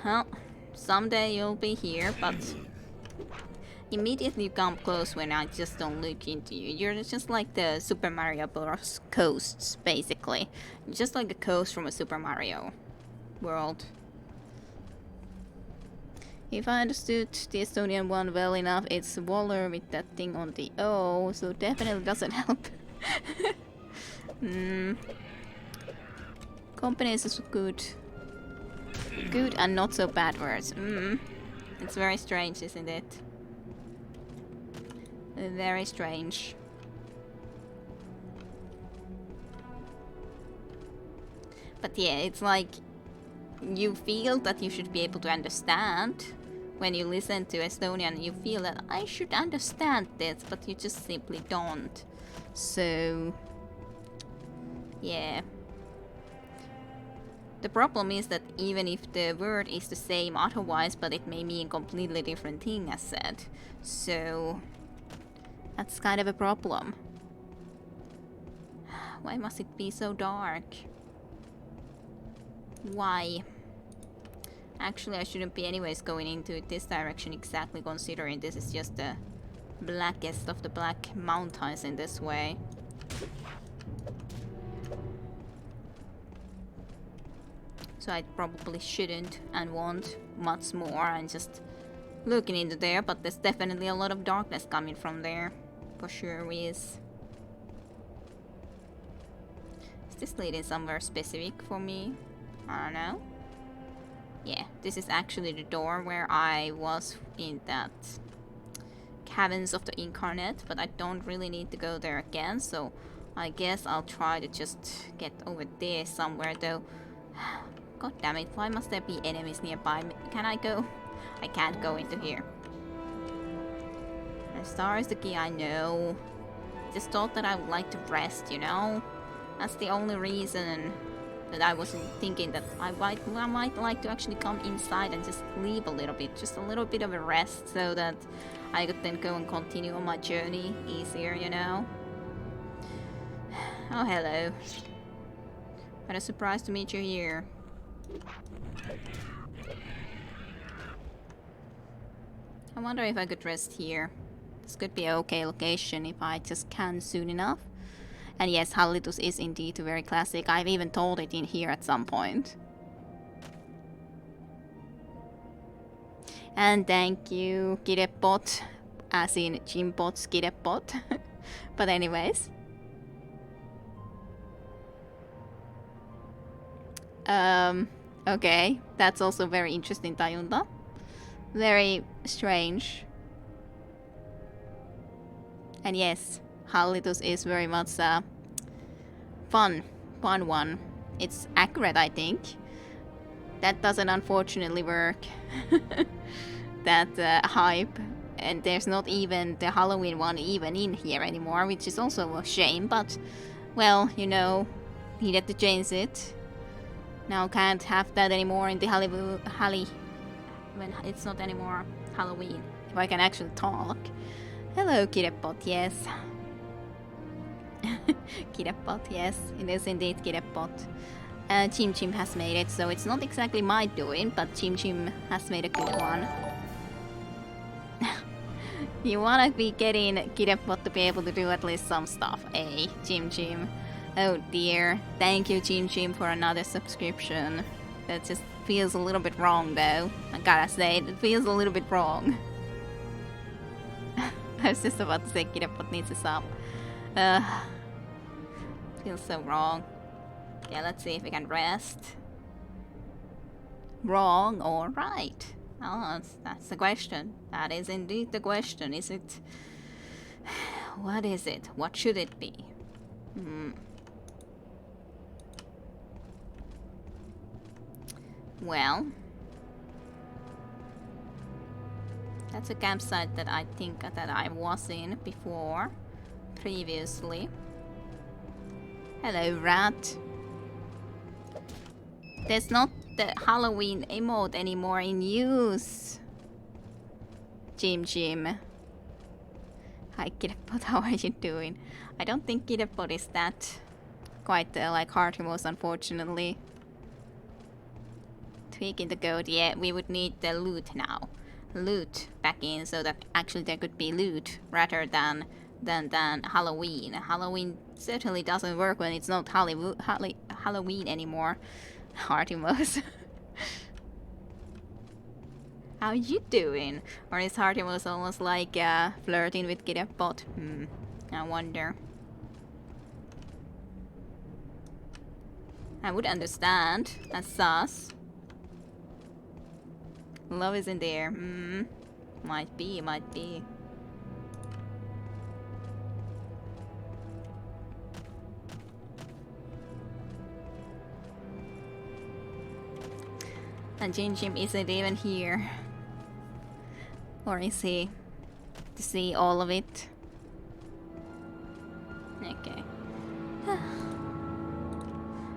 Well, someday you'll be here, but immediately you come close when I just don't look into you. You're just like the Super Mario Bros. Coasts, basically. Just like a coast from a Super Mario world. If I understood the Estonian one well enough, it's Waller with that thing on the O, so definitely doesn't help. Combinations of good and not so bad words. It's very strange, isn't it? Very strange. But yeah, it's like you feel that you should be able to understand when you listen to Estonian. You feel that I should understand this, but you just simply don't. So yeah. The problem is that even if the word is the same otherwise, but it may mean completely different thing as said. So that's kind of a problem. Why must it be so dark? Why? Actually, I shouldn't be anyways going into this direction exactly, considering this is just the blackest of the black mountains in this way. So I probably shouldn't and won't much more. I'm just looking into there, but there's definitely a lot of darkness coming from there. For sure is. Is this leading somewhere specific for me? I don't know. Yeah, this is actually the door where I was in that Caverns of the Incarnate, but I don't really need to go there again, so I guess I'll try to just get over there somewhere though. God damn it, why must there be enemies nearby me? Can I go? I can't go into here. The star is the key, I know. Just thought that I would like to rest, you know? That's the only reason that I was thinking that I might like to actually come inside and just sleep a little bit. Just a little bit of a rest so that I could then go and continue on my journey easier, you know? Oh, hello. What a surprise to meet you here. I wonder if I could rest here. This could be an okay location if I just can soon enough. And yes, Hallitus is indeed very classic. I've even told it in here at some point. And thank you, Kirepot, as in Jimpot's Kirepot. But anyways. Okay, that's also very interesting, Tayunda. Very strange. And yes, Hallitus is very much a fun one. It's accurate, I think. That doesn't unfortunately work. That hype. And there's not even the Halloween one even in here anymore, which is also a shame, but well, you know, needed to change it. Now can't have that anymore in the when it's not anymore Halloween. If I can actually talk. Hello, Kirepot, yes. Kirepot, yes. It is indeed Kirepot. Chim Chim has made it, so it's not exactly my doing, but Chim Chim has made a good one. You wanna be getting Kirepot to be able to do at least some stuff, eh, Chim Chim? Oh dear. Thank you, Chim Chim, for another subscription. That just feels a little bit wrong, though. I gotta say, it feels a little bit wrong. I was just about to say Kirepot needs a sub. Feels so wrong. Yeah, let's see if we can rest. Wrong or right? Oh, that's the question. That is indeed the question. Is it... What is it? What should it be? Well... That's a campsite that I think that I was in before. previously. Hello, rat. There's not the Halloween emote anymore in use. Jim. Hi, Kidapot, how are you doing? I don't think Kidapot is that quite like Heartimos, unfortunately. Tweaking the code, yeah, we would need the loot now. Loot back in so that actually there could be loot rather than Halloween. Halloween certainly doesn't work when it's not Halloween anymore. Heartimos. How you doing? Or is Heartimos almost like flirting with Kidapot? I wonder. I would understand as sus. Love is in there. Might be. And Jim isn't even here. Or is he? To see all of it? Okay.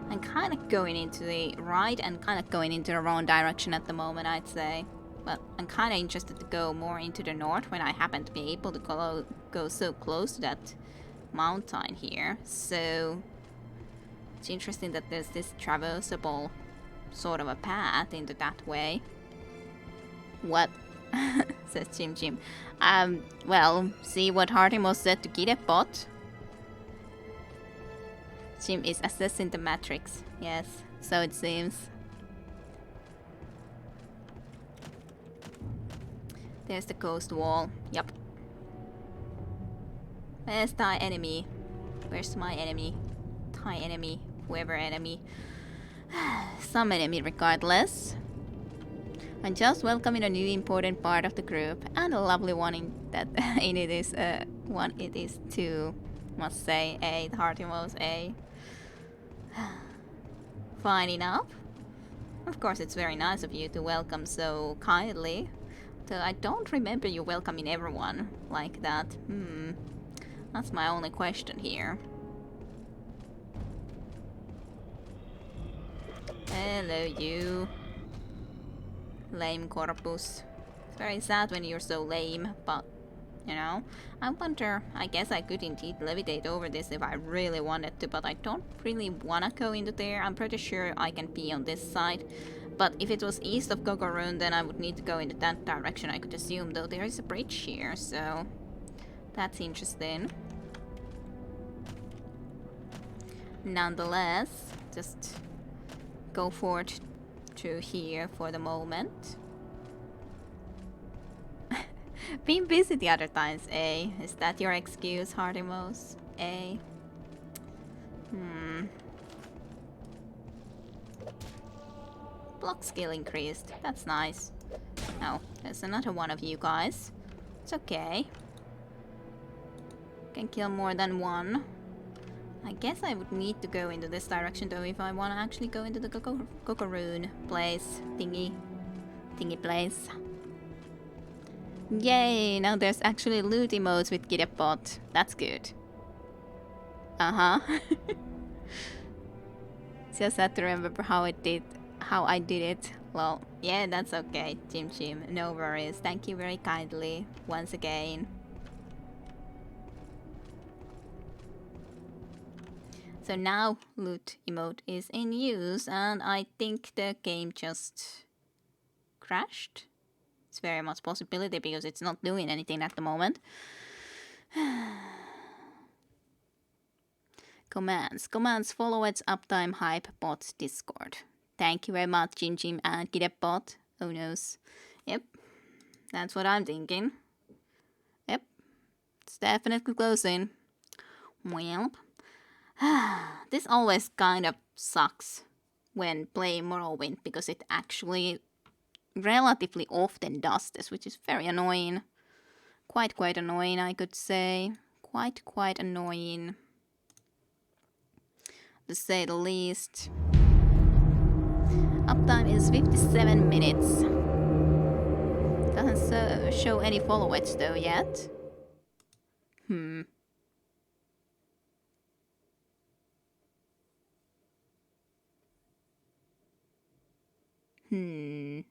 I'm kind of going into the right and kind of going into the wrong direction at the moment, I'd say. But I'm kind of interested to go more into the north when I happen to be able to go so close to that mountain here. So it's interesting that there's this traversable sort of a path into that way. What? Says Jim. Well, see what Heartimos said to Kidapot. Jim is assessing the matrix. Yes, so it seems. There's the coast wall. Yup. Where's thy enemy? Where's my enemy? Thy enemy. Whoever enemy. Some enemy regardless. I'm just welcoming a new important part of the group, and a lovely one in that in it is one it is too. Must say, the Heartimos, Fine enough. Of course, it's very nice of you to welcome so kindly. Though I don't remember you welcoming everyone like that. That's my only question here. Hello, you. Lame corpus. It's very sad when you're so lame, but, you know, I wonder, I guess I could indeed levitate over this if I really wanted to, but I don't really wanna go into there. I'm pretty sure I can be on this side, but if it was east of Gogoroon, then I would need to go into that direction, I could assume, though there is a bridge here, so that's interesting. Nonetheless, just go forward to here for the moment. Being busy the other times, Is that your excuse, Heartimos? Block skill increased. That's nice. Oh, there's another one of you guys. It's okay. Can kill more than one. I guess I would need to go into this direction though if I want to actually go into the Gogoroon place. Thingy place. Yay! Now there's actually loot emotes with Kidapot. That's good. Just had to remember how I did it. Well, yeah, that's okay, Jim. No worries. Thank you very kindly once again. So now loot emote is in use, and I think the game just crashed. It's very much possibility because it's not doing anything at the moment. Commands follow its uptime hype bot Discord. Thank you very much, Jim and Kidapot. Who knows? Yep, that's what I'm thinking. Yep, it's definitely closing. Well. This always kind of sucks when playing Morrowind because it actually relatively often does this, which is very annoying. Quite annoying, I could say. Quite annoying, to say the least. Uptime is 57 minutes. Doesn't show any follow-ups though yet. I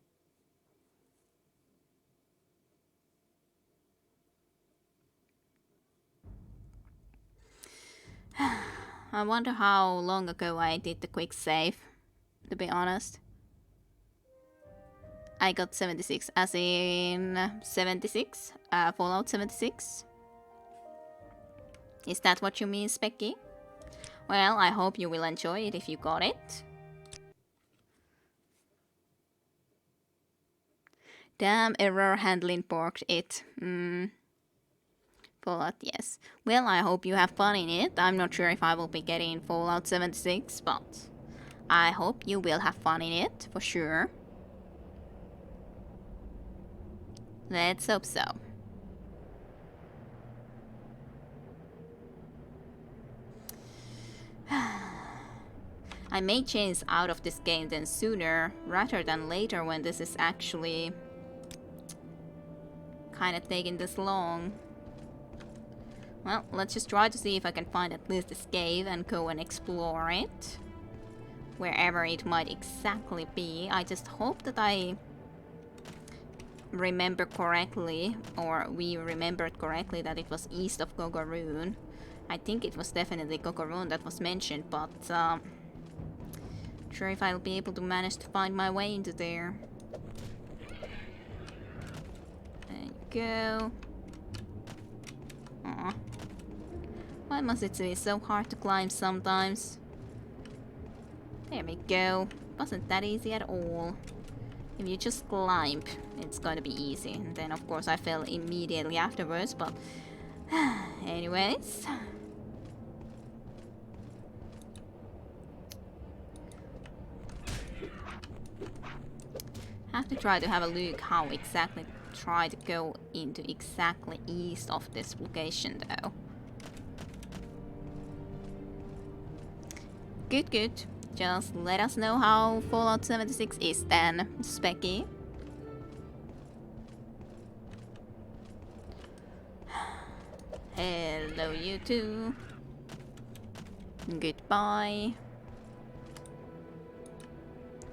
wonder how long ago I did the quick save, to be honest. I got 76, as in 76? Fallout 76? Is that what you mean, Specky? Well, I hope you will enjoy it if you got it. Damn, error handling porked it. Fallout, yes. Well, I hope you have fun in it. I'm not sure if I will be getting Fallout 76, but I hope you will have fun in it, for sure. Let's hope so. I may change out of this game then sooner rather than later when this is actually kind of taking this long. Well, let's just try to see if I can find at least this cave and go and explore it. Wherever it might exactly be. I just hope that I remember correctly, or we remembered correctly, that it was east of Gogoroon. I think it was definitely Gogoroon that was mentioned, but not sure if I'll be able to manage to find my way into there. There you go. Aw. Why must it be so hard to climb sometimes? There we go. Wasn't that easy at all. If you just climb, it's gonna be easy. And then of course I fell immediately afterwards, but anyways. Have to try to have a look how exactly try to go into exactly east of this location though. Good, good. Just let us know how Fallout 76 is then, Specky. Hello, you two. Goodbye.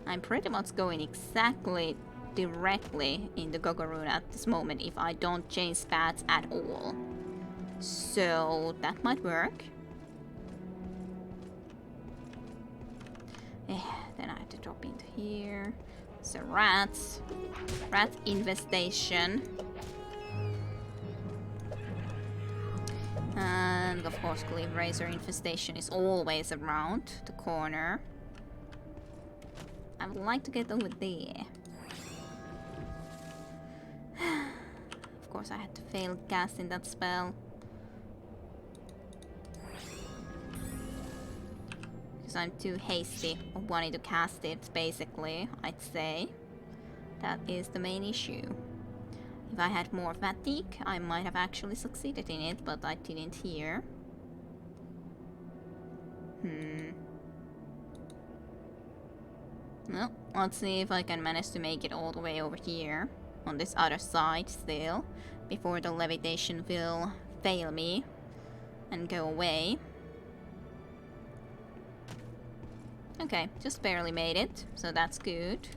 I'm pretty much going exactly directly into Gogoroon at this moment if I don't change paths at all. So that might work. Then I have to drop into here. So rats. Rat infestation. And of course Cliff Razor infestation is always around the corner. I would like to get over there. Of course I had to fail casting that spell. Because I'm too hasty of wanting to cast it, basically, I'd say. That is the main issue. If I had more fatigue, I might have actually succeeded in it, but I didn't here. Well, let's see if I can manage to make it all the way over here, on this other side still, before the levitation will fail me and go away. Okay, just barely made it, so that's good.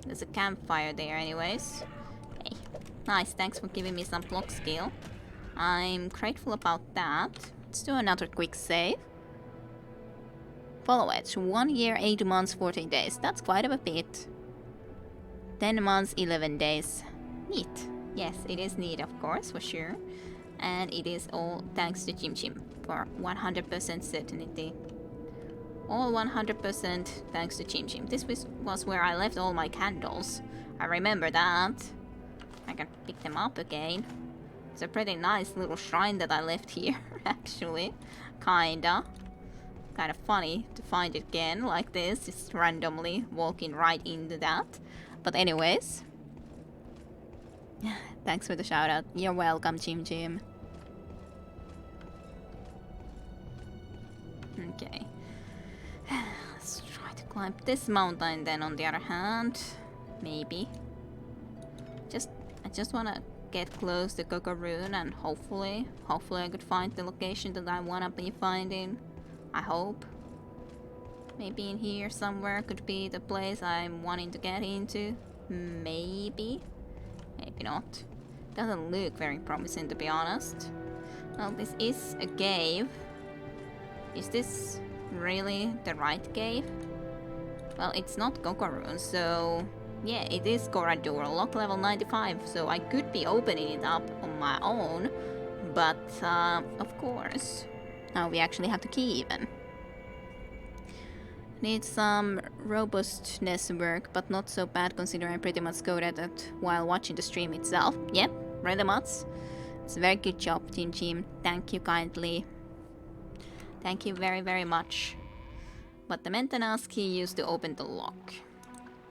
There's a campfire there anyways. Hey, nice, thanks for giving me some block skill. I'm grateful about that. Let's do another quick save. Follow it. 1 year, 8 months, 14 days. That's quite a bit. 10 months, 11 days. Neat. Yes, it is neat, of course, for sure. And it is all thanks to Chim Chim for 100% certainty. All 100% thanks to Chim Chim. This was where I left all my candles. I remember that. I can pick them up again. It's a pretty nice little shrine that I left here, actually. Kinda funny to find it again like this, just randomly walking right into that. But anyways, thanks for the shout out. You're welcome, Chim Chim. Okay. Let's try to climb this mountain then on the other hand. Maybe. I just wanna get close to Kokorun and hopefully I could find the location that I wanna be finding. I hope. Maybe in here somewhere could be the place I'm wanting to get into. Maybe. Maybe not. Doesn't look very promising, to be honest. Well, this is a cave. Is this really the right cave? Well, it's not Kokorun, so yeah, it is Corridor, lock level 95, so I could be opening it up on my own, but of course, now we actually have the key even. Need some robustness work, but not so bad considering I pretty much coded it while watching the stream itself. Yep, pretty much. It's a very good job, Jim. Thank you kindly. Thank you very, very much. But the maintenance key used to open the lock.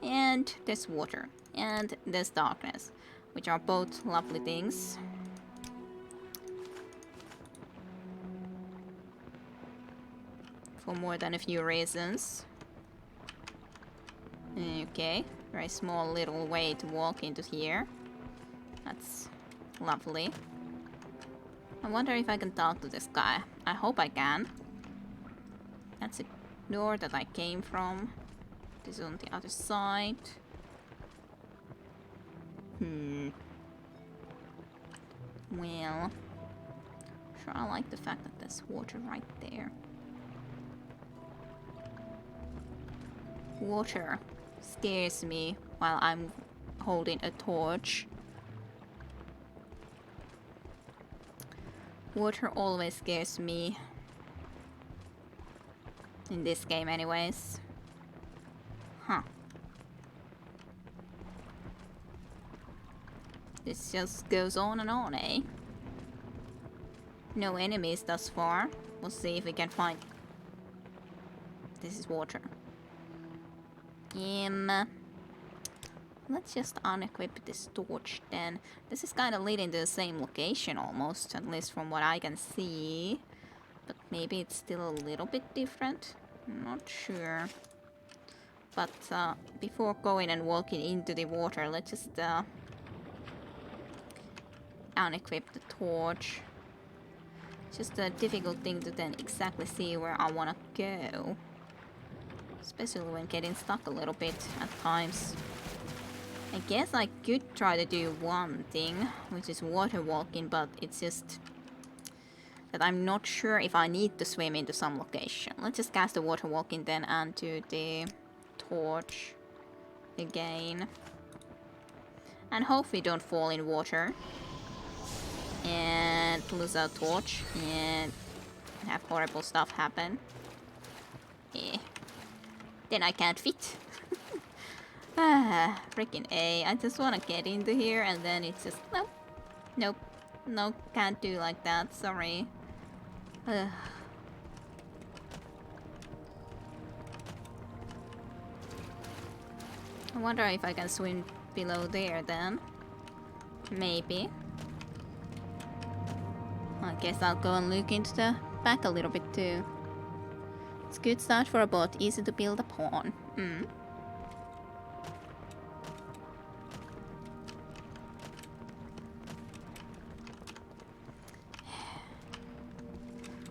And there's water. And there's darkness. Which are both lovely things. For more than a few reasons. Okay. Very small little way to walk into here. That's lovely. I wonder if I can talk to this guy. I hope I can. That's a door that I came from. This is on the other side. Well, sure, I like the fact that there's water right there. Water scares me while I'm holding a torch. Water always scares me. In this game anyways. Huh. This just goes on and on, eh? No enemies thus far. We'll see if we can find... This is water. Let's just unequip this torch then. This is kind of leading to the same location almost, at least from what I can see. But maybe it's still a little bit different. I'm not sure. But before going and walking into the water, let's just unequip the torch. It's just a difficult thing to then exactly see where I want to go. Especially when getting stuck a little bit at times. I guess I could try to do one thing, which is water walking, but it's just that I'm not sure if I need to swim into some location. Let's just cast the water walking then and do the torch again. And hope we don't fall in water. And lose our torch and have horrible stuff happen. Yeah. Then I can't fit. Freaking A. I just want to get into here and then it's just... Nope. Nope. No, can't do like that. Sorry. I wonder if I can swim below there then. Maybe. I guess I'll go and look into the back a little bit too. It's a good start for a bot, easy to build upon.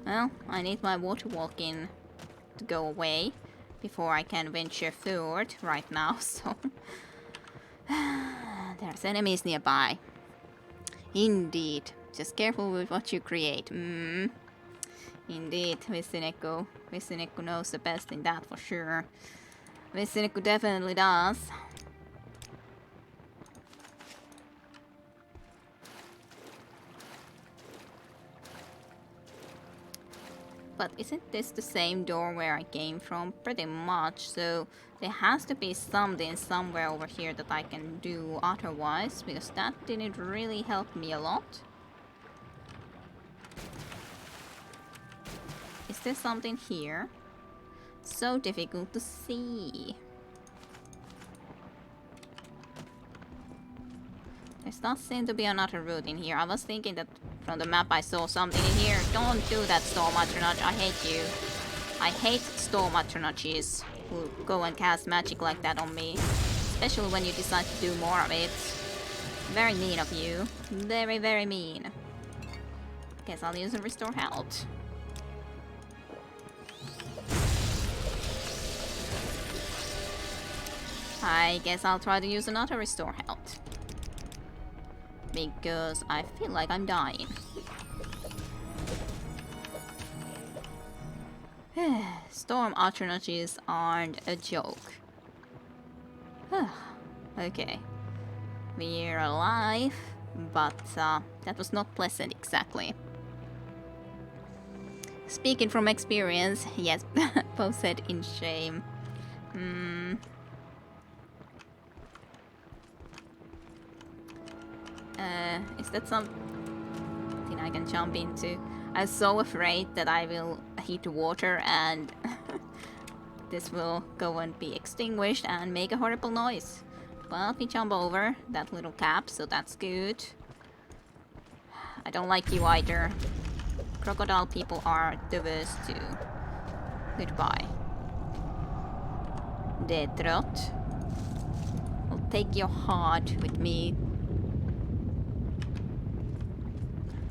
Well, I need my water walking to go away before I can venture forward right now, so... There's enemies nearby. Indeed. Just careful with what you create. Indeed, Visineko. Visineko knows the best in that for sure. Visineko definitely does. But isn't this the same door where I came from? Pretty much, so there has to be something somewhere over here that I can do otherwise, because that didn't really help me a lot. Is there something here? So difficult to see. There does seem to be another route in here. I was thinking that from the map I saw something in here. Don't do that, Storm Atronach. I hate you. I hate Storm Atronachs who go and cast magic like that on me. Especially when you decide to do more of it. Very mean of you. Very, very mean. Guess I'll use a restore health. I guess I'll try to use another restore health. Because I feel like I'm dying. Storm alternatives aren't a joke. Okay. We're alive, but that was not pleasant exactly. Speaking from experience, yes, both said in shame. Is that something I can jump into? I'm so afraid that I will hit water and this will go and be extinguished and make a horrible noise. Well, we jump over that little cap, so that's good. I don't like you either. Crocodile people are the worst too. Goodbye. Dead rot. I'll take your heart with me.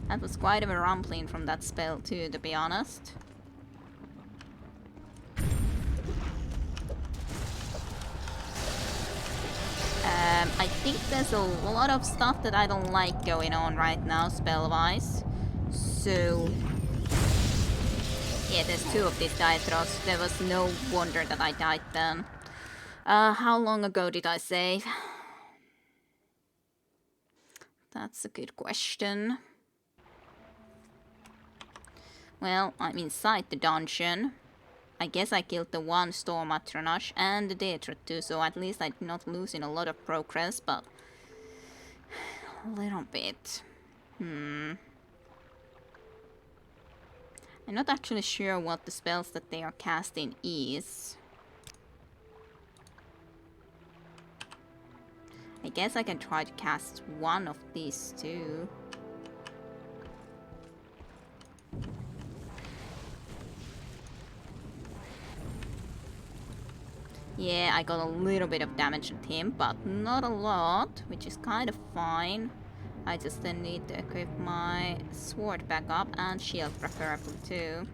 That was quite of a rumbling from that spell too, to be honest. I think there's a lot of stuff that I don't like going on right now, spell-wise. So... yeah, there's two of these Diatroths. There was no wonder that I died then. How long ago did I save? That's a good question. Well, I'm inside the dungeon. I guess I killed the one Storm Atronash and the Deatroth too, so at least I'm not losing a lot of progress, but... a little bit. I'm not actually sure what the spells that they are casting is. I guess I can try to cast one of these two. Yeah, I got a little bit of damage at him, but not a lot, which is kind of fine. I just then need to equip my sword back up and shield preferably too.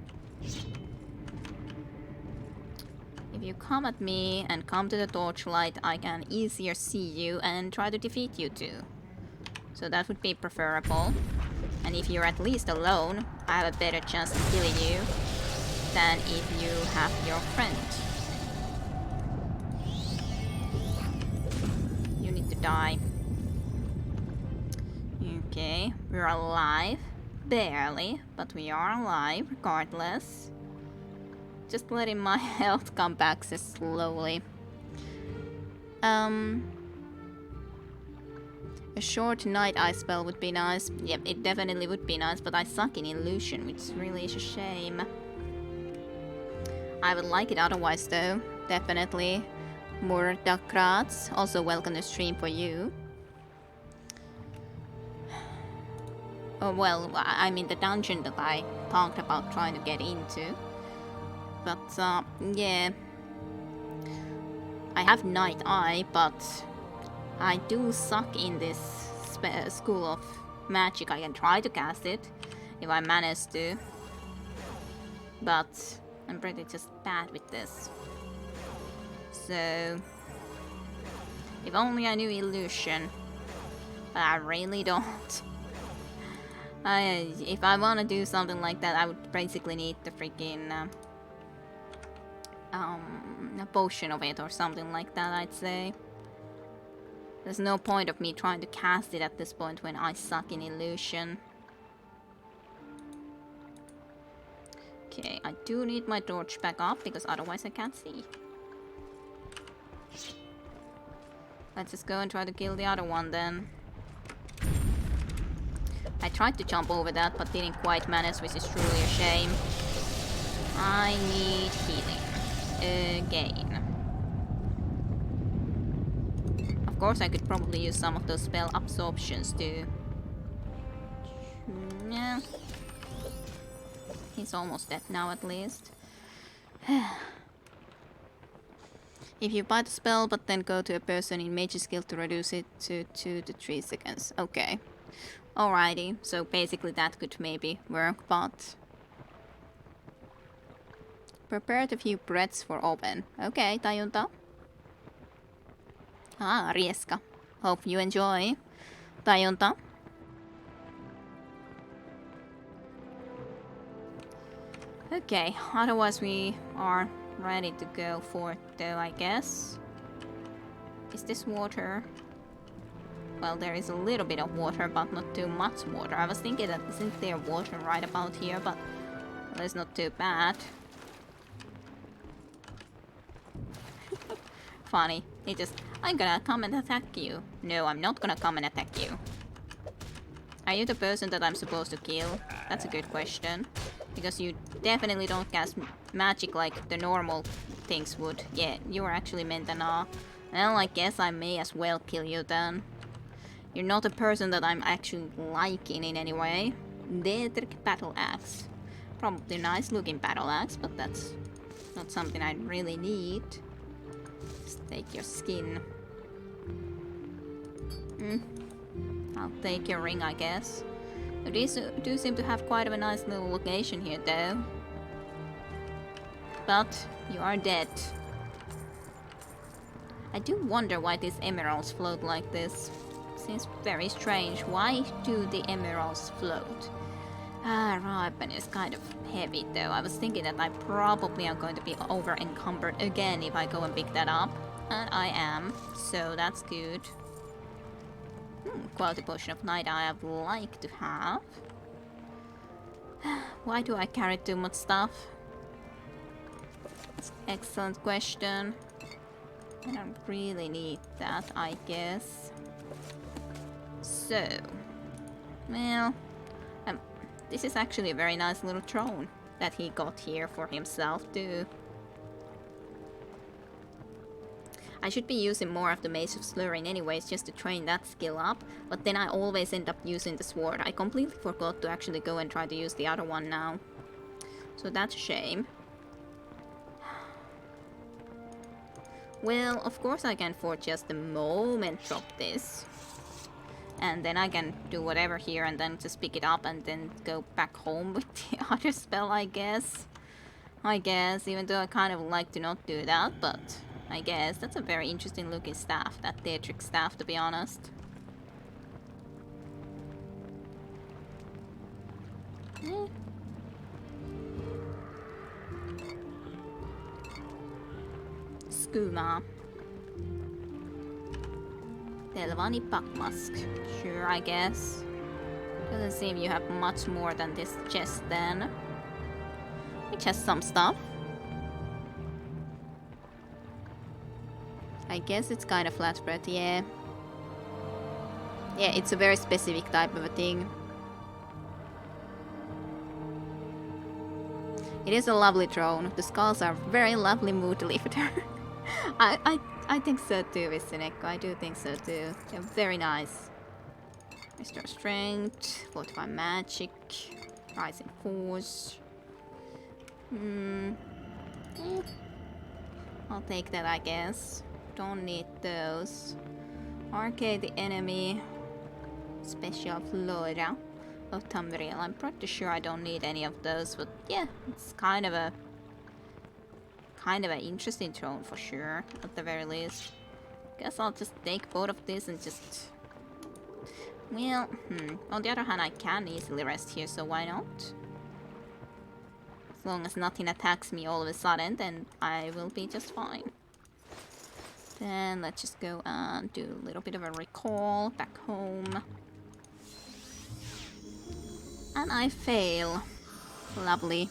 If you come at me and come to the torchlight, I can easier see you and try to defeat you too. So that would be preferable. And if you're at least alone, I have a better chance of killing you than if you have your friend. You need to die. Okay, we're alive. Barely, but we are alive regardless. Just letting my health come back so slowly. A short night eye spell would be nice. Yep, it definitely would be nice, but I suck in illusion, which really is a shame. I would like it otherwise though, definitely. More Duckrats, also welcome to stream for you. Oh well, I mean the dungeon that I talked about trying to get into. But yeah. I have Night Eye, but I do suck in this school of magic. I can try to cast it if I manage to. But I'm pretty just bad with this. So if only I knew illusion. But I really don't. If I want to do something like that, I would basically need the freaking a potion of it or something like that, I'd say. There's no point of me trying to cast it at this point when I suck in illusion. Okay, I do need my torch back up because otherwise I can't see. Let's just go and try to kill the other one then. I tried to jump over that but didn't quite manage, which is truly a shame. I need healing. Again. Of course I could probably use some of those spell absorptions too. Yeah. He's almost dead now at least. If you buy the spell, but then go to a person in mage skill to reduce it to 2 to 3 seconds. Okay. Alrighty. So basically that could maybe work, but... Prepared a few breads for oven. Okay, Tajunta. Ah, Rieska. Hope you enjoy. Tajunta. Okay, otherwise we are ready to go for it though, I guess. Is this water? Well, there is a little bit of water, but not too much water. I was thinking that isn't there water right about here, but well, it's not too bad. Funny. He just, I'm gonna come and attack you. No, I'm not gonna come and attack you. Are you the person that I'm supposed to kill? That's a good question. Because you definitely don't cast magic like the normal things would. Yeah, you are actually meant to know. Well, I guess I may as well kill you then. You're not a person that I'm actually liking in any way. Daedric battle axe. Probably nice looking battle axe, but that's not something I really need. Just take your skin. I'll take your ring, I guess. These do seem to have quite a nice little location here, though. But you are dead. I do wonder why these emeralds float like this. Seems very strange. Why do the emeralds float? Ah, Ripen is kind of heavy, though. I was thinking that I probably am going to be over-encumbered again if I go and pick that up. And I am, so that's good. Quality potion of night I would like to have. Why do I carry too much stuff? That's an excellent question. I don't really need that, I guess. So, well, this is actually a very nice little throne that he got here for himself too. I should be using more of the Mace of Slurring anyways, just to train that skill up, but then I always end up using the sword. I completely forgot to actually go and try to use the other one now. So that's a shame. Well, of course I can for just a moment drop this. And then I can do whatever here and then just pick it up and then go back home with the other spell, I guess. Even though I kind of like to not do that, but... I guess that's a very interesting looking staff, that Daedric staff, to be honest. Skooma. Telvani Pakmask. Sure, I guess. Doesn't seem you have much more than this chest then. Which has some stuff. I guess it's kind of flatbread, yeah. Yeah, it's a very specific type of a thing. It is a lovely throne. The skulls are very lovely mood lifter. I think so too, Visineko. I do think so too. They're very nice. Restore strength, fortify magic, rising force. I'll take that, I guess. Don't need those. Arcade the enemy. Special Flora of Tamriel. I'm pretty sure I don't need any of those, but yeah, it's kind of an interesting throne for sure, at the very least. Guess I'll just take both of these and just... Well, on the other hand, I can easily rest here, so why not? As long as nothing attacks me all of a sudden, then I will be just fine. Then let's just go and do a little bit of a recall back home. And I fail. Lovely.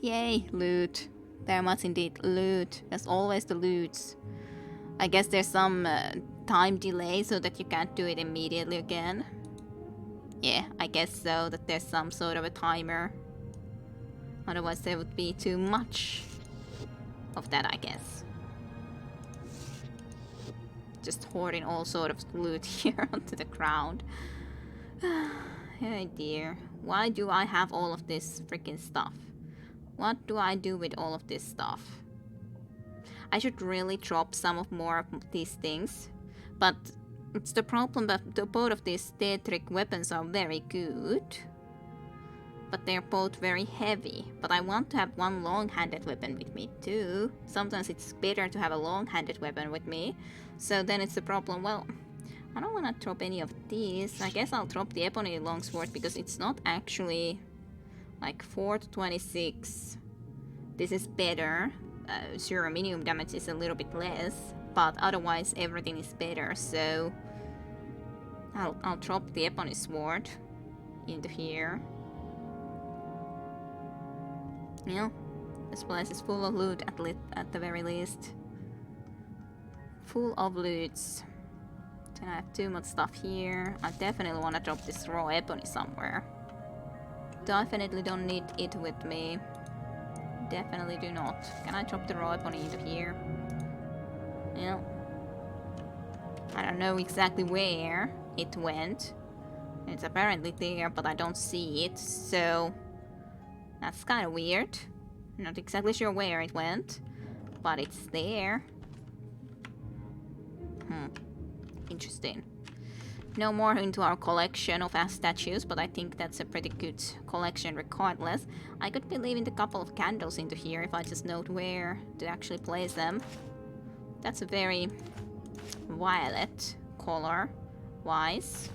Yay, loot. There must indeed loot. There's always the loots. I guess there's some time delay so that you can't do it immediately again. Yeah, I guess so, that there's some sort of a timer. Otherwise there would be too much of that, I guess. Just hoarding all sort of loot here onto the ground. Oh dear. Why do I have all of this freaking stuff? What do I do with all of this stuff? I should really drop some of more of these things. But it's the problem that both of these theatric weapons are very good. But they're both very heavy. But I want to have one long-handed weapon with me too. Sometimes it's better to have a long-handed weapon with me. So then it's the problem, well, I don't want to drop any of these. I guess I'll drop the ebony longsword because it's not actually like 4 to 26. This is better. Sure, minimum damage is a little bit less, but otherwise everything is better. So I'll drop the ebony sword into here. Yeah, this place is full of loot at the very least. Full of loots. Then I have too much stuff here. I definitely want to drop this raw ebony somewhere. Definitely don't need it with me. Definitely do not. Can I drop the raw ebony into here? Yeah. I don't know exactly where it went. It's apparently there, but I don't see it, so that's kind of weird. Not exactly sure where it went, but it's there. Interesting. No more into our collection of statues, but I think that's a pretty good collection regardless. I could be leaving a couple of candles into here if I just note where to actually place them. That's a very violet color wise.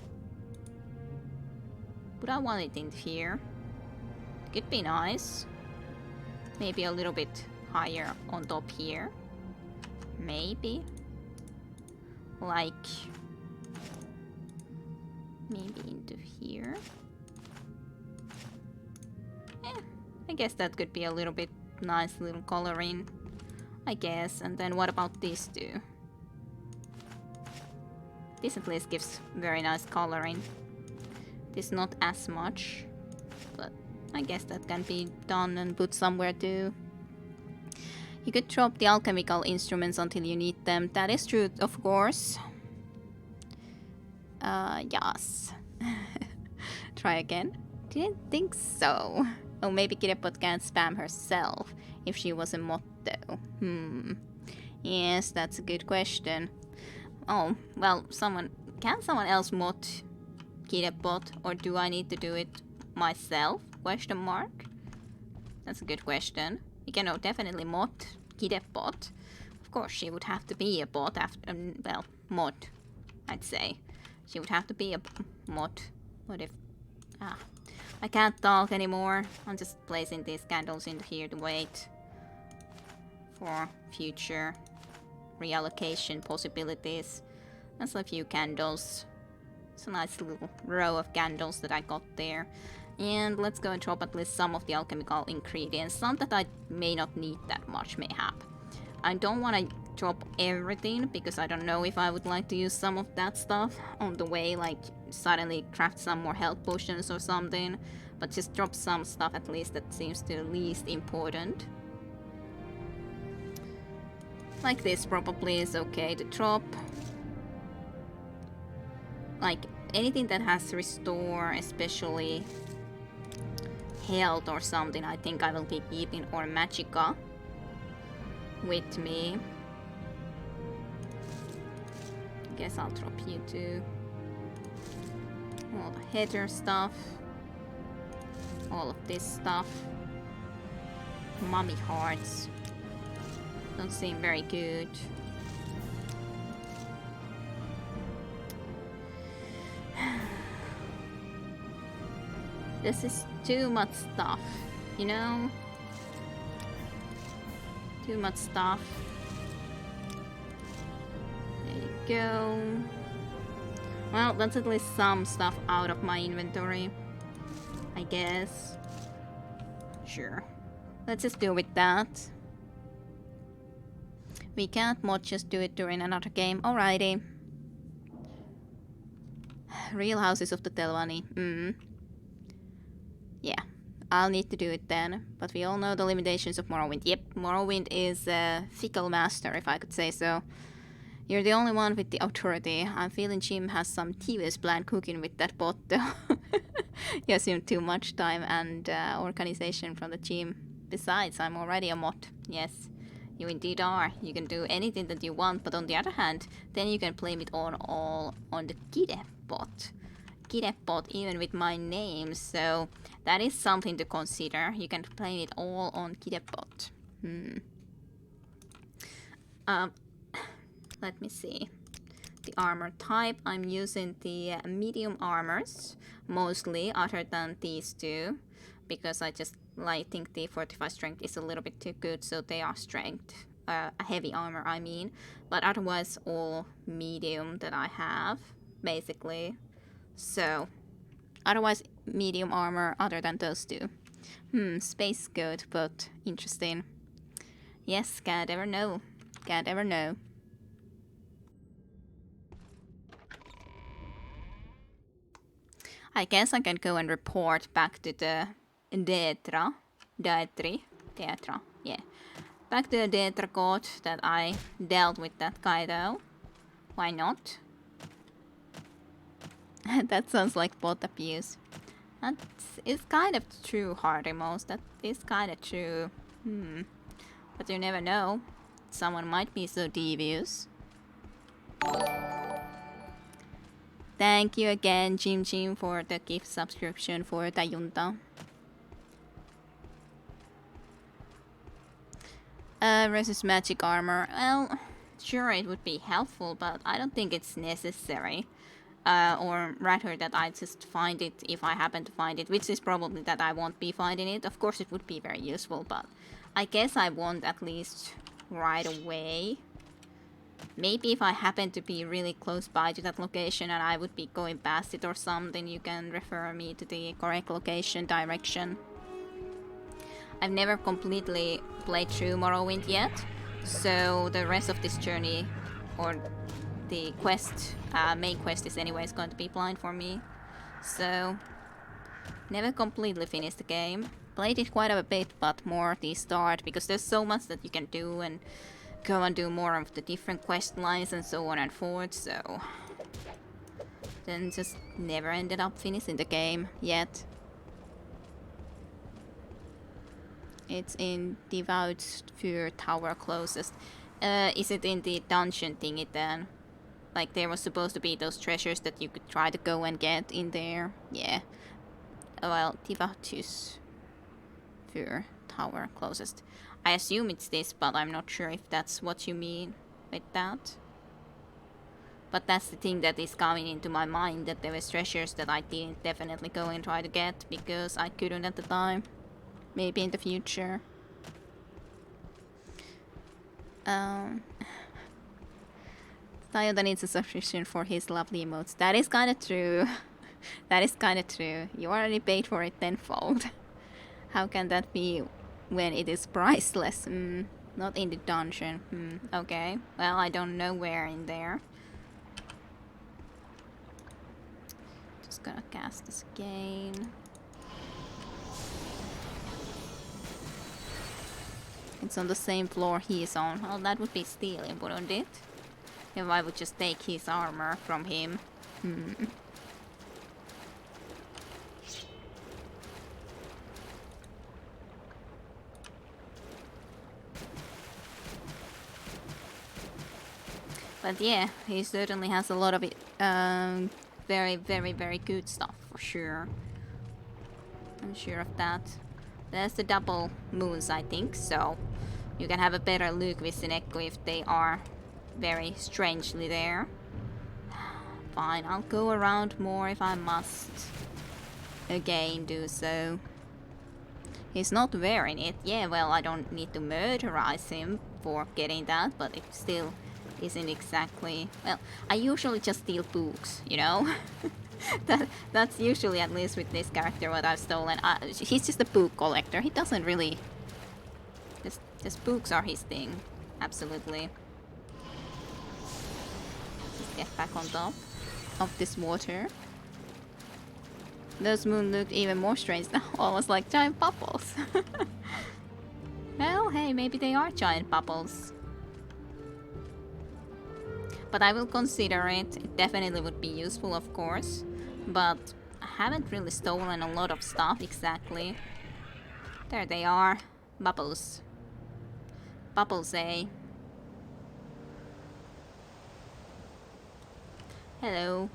Would I want it in here? Could be nice. Maybe a little bit higher on top here. Maybe. Like maybe into here. I guess that could be a little bit nice little coloring, I guess. And then what about these two? This at least gives very nice coloring. This not as much, but I guess that can be done and put somewhere too. You could drop the alchemical instruments until you need them. That is true, of course. Yes. Try again. Didn't think so. Oh, maybe Kidepot can't spam herself if she was a mod though. Yes, that's a good question. Oh, well, can someone else mod Kidepot, or do I need to do it myself? Question mark. That's a good question. You can definitely mod Kidepot. Of course, she would have to be a bot after, well, mod, I'd say. She would have to be a mod. What if... I can't talk anymore. I'm just placing these candles in here to wait for future reallocation possibilities. That's a few candles. It's a nice little row of candles that I got there. And let's go and drop at least some of the alchemical ingredients. Some that I may not need that much, mayhap. I don't want to drop everything because I don't know if I would like to use some of that stuff on the way, like suddenly craft some more health potions or something. But just drop some stuff at least that seems the least important. Like this probably is okay to drop. Like anything that has restore, especially health or something, I think I will be keeping, or magicka with me. Guess I'll drop you too. All the header stuff. All of this stuff. Mummy hearts. Don't seem very good. This is too much stuff, you know? Too much stuff. There you go. Well, that's at least some stuff out of my inventory, I guess. Sure. Let's just deal with that. We can't mod, just do it during another game. Alrighty. Real Houses of the Telvanni. Yeah, I'll need to do it then. But we all know the limitations of Morrowind. Yep, Morrowind is a fickle master, if I could say so. You're the only one with the authority. I'm feeling Jim has some tedious plan cooking with that bot though. You assume too much time and organization from the team. Besides, I'm already a mod. Yes, You indeed are. You can do anything that you want, but on the other hand, then you can blame it all on the Kidebot. Kidebot, even with my name, so that is something to consider. You can blame it all on Kidebot. Let me see. The armor type, I'm using the medium armors mostly, other than these two, because I think the 45 strength is a little bit too good, so they are strength, heavy armor I mean, but otherwise all medium that I have, basically. So, otherwise medium armor other than those two. Space good, but interesting. Yes, can't ever know. Can't ever know. I guess I can go and report back to the Detra, yeah. Back to the Detra god that I dealt with that guy though. Why not? That sounds like bot abuse. That is kind of true, Hardymos. That is kind of true. But you never know. Someone might be so devious. Thank you again, Jim, for the gift subscription for Tayunta. Versus magic armor. Well, sure it would be helpful, but I don't think it's necessary. Or rather that I just find it if I happen to find it, which is probably that I won't be finding it. Of course it would be very useful, but I guess I won't at least right away. Maybe if I happen to be really close by to that location and I would be going past it or something, you can refer me to the correct location direction. I've never completely played through Morrowind yet, so the rest of this journey, or the quest, main quest is anyways going to be blind for me. So, never completely finished the game. Played it quite a bit, but more the start, because there's so much that you can do and go and do more of the different quest lines and so on and forth, so then just never ended up finishing the game yet. It's in Devout Sphere Tower closest. Is it in the dungeon thingy then? Like there was supposed to be those treasures that you could try to go and get in there. Yeah. Well, Devout Sphere Tower closest. I assume it's this, but I'm not sure if that's what you mean with that. But that's the thing that is coming into my mind, that there was treasures that I didn't definitely go and try to get because I couldn't at the time. Maybe in the future. Toyota needs a subscription for his lovely emotes. That is kinda true. That is kinda true. You already paid for it tenfold. How can that be when it is priceless? Not in the dungeon. Okay. Well, I don't know where in there. Just gonna cast this again. It's on the same floor he is on. Well, that would be stealing, wouldn't it? If I would just take his armor from him. But yeah, he certainly has a lot of it, very, very, very good stuff for sure. I'm sure of that. There's the double moons, I think, so you can have a better look with Sineko if they are very strangely there. Fine, I'll go around more if I must. Again, do so. He's not wearing it. Yeah, well, I don't need to murderize him for getting that, but it still isn't exactly... Well, I usually just steal books, you know? That's usually, at least with this character, what I've stolen. He's just a book collector. He doesn't really... Just books are his thing. Absolutely. Just get back on top of this water. Those moon looked even more strange now. Almost like giant bubbles. Well, hey, maybe they are giant bubbles. But I will consider it. It definitely would be useful, of course. But I haven't really stolen a lot of stuff exactly. There they are. Bubbles. Bubbles say? Hello.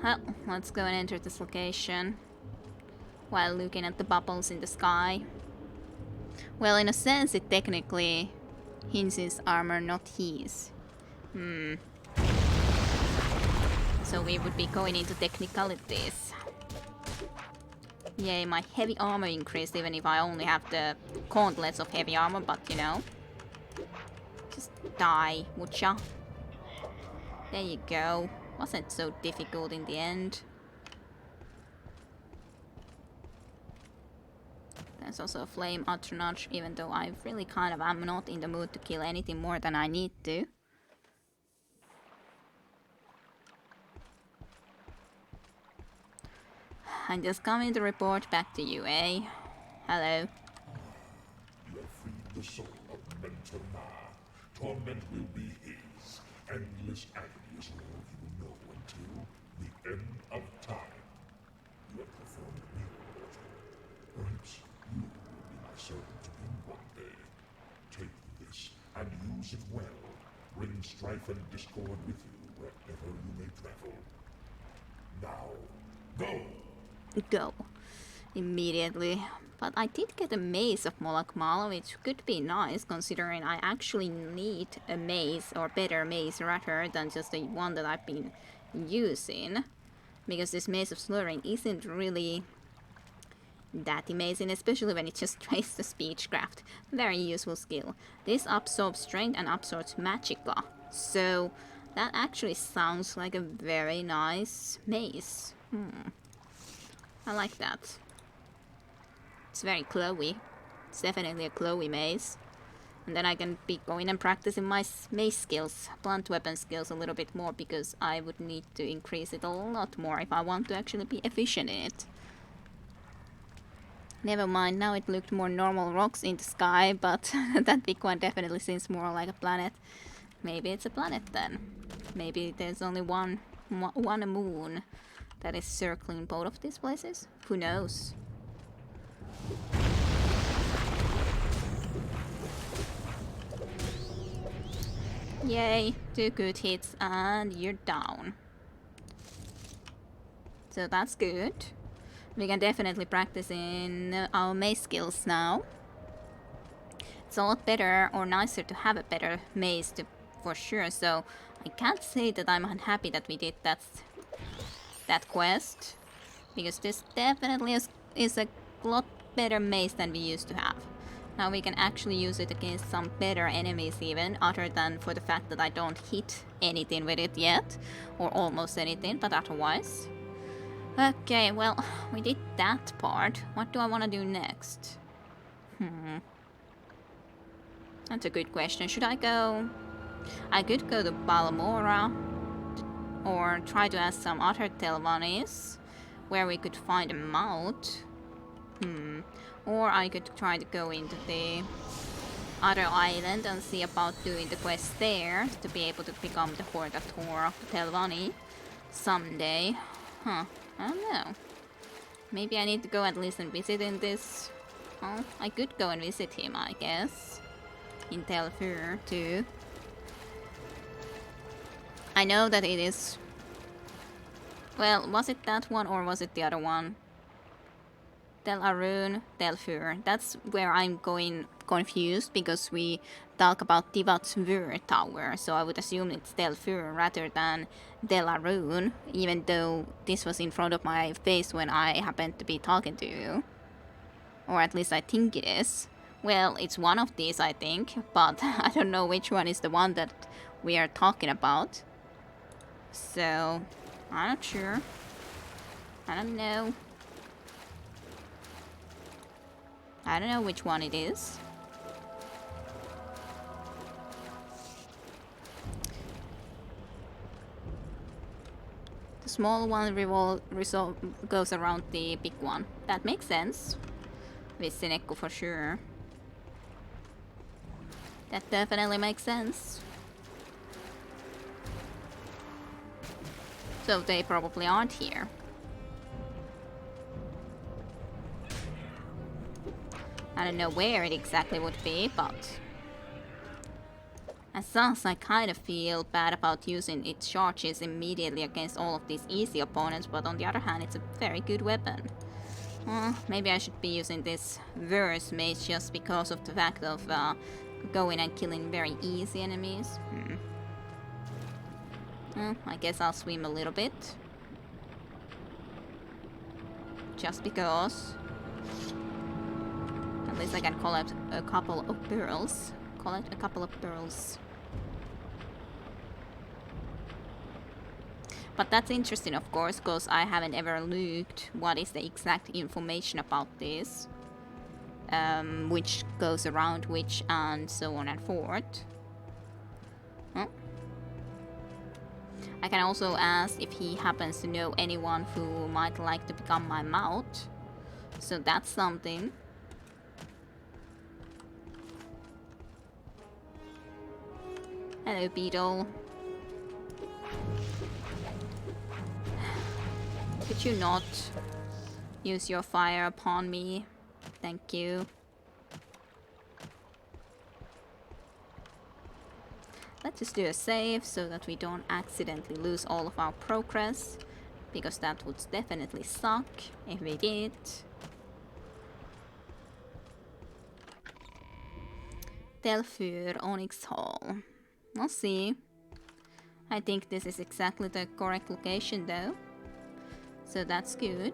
Well, let's go and enter this location while looking at the bubbles in the sky. Well, in a sense, it technically hinges armor, not his. So we would be going into technicalities. Yay, my heavy armor increased even if I only have the gauntlets of heavy armor, but you know. Just die, would ya? There you go. Wasn't so difficult in the end. There's also a flame atronach, even though I really kind of am not in the mood to kill anything more than I need to. I'm just coming to report back to you, eh? Hello. You have freed the soul of Mentor Ma. Torment will be his. Endless agony is all he will know until the end of time. You have performed miracles. Perhaps you will be my servant to him one day. Take this and use it well. Bring strife and discord with you wherever you may travel. Now, go! Go. Immediately. But I did get a mace of Molakmal, which could be nice considering I actually need a mace, or better mace rather than just the one that I've been using. Because this mace of slurring isn't really that amazing, especially when it just tries the speechcraft. Very useful skill. This absorbs strength and absorbs magicka. So that actually sounds like a very nice mace. I like that. It's very Chloe. It's definitely a Chloe mace. And then I can be going and practicing my mace skills, blunt weapon skills a little bit more, because I would need to increase it a lot more if I want to actually be efficient in it. Never mind, now it looked more normal rocks in the sky, but that big one definitely seems more like a planet. Maybe it's a planet then. Maybe there's only one moon that is circling both of these places. Who knows? Yay, 2 good hits and you're down. So that's good. We can definitely practice in our mace skills now. It's a lot better or nicer to have a better mace for sure, so I can't say that I'm unhappy that we did that quest, because this definitely is a lot better mace than we used to have. Now we can actually use it against some better enemies even, other than for the fact that I don't hit anything with it yet, or almost anything, but otherwise. Okay, well, we did that part. What do I want to do next? That's a good question. Should I go? I could go to Balmora, or try to ask some other Telvannis where we could find a mount. Or I could try to go into the other island and see about doing the quest there to be able to become the Hortator of Telvanni someday. I don't know. Maybe I need to go at least and visit in this. Oh, I could go and visit him, I guess. In Telfur too. I know that it is... Well, was it that one or was it the other one? Tel Arun, Telfur. That's where I'm going confused, because we talk about Tivat's Vur Tower, so I would assume it's Telfur rather than Tel Arun, even though this was in front of my face when I happened to be talking to you. Or at least I think it is. Well, it's one of these, I think, but I don't know which one is the one that we are talking about. So, I'm not sure. I don't know. I don't know which one it is. The small one goes around the big one. That makes sense. With Sinekko for sure. That definitely makes sense. So they probably aren't here. I don't know where it exactly would be, but as such, I kind of feel bad about using its charges immediately against all of these easy opponents, but on the other hand, it's a very good weapon. Maybe I should be using this verse mage just because of the fact of going and killing very easy enemies. I guess I'll swim a little bit. Just because. At least I can collect a couple of pearls. But that's interesting, of course, because I haven't ever looked what is the exact information about this. Which goes around which and so on and forth. I can also ask if he happens to know anyone who might like to become my mount. So that's something. Hello, beetle. Could you not use your fire upon me? Thank you. Let's just do a save so that we don't accidentally lose all of our progress, because that would definitely suck if we did. Telfur Onyx Hall. We'll see. I think this is exactly the correct location though, so that's good.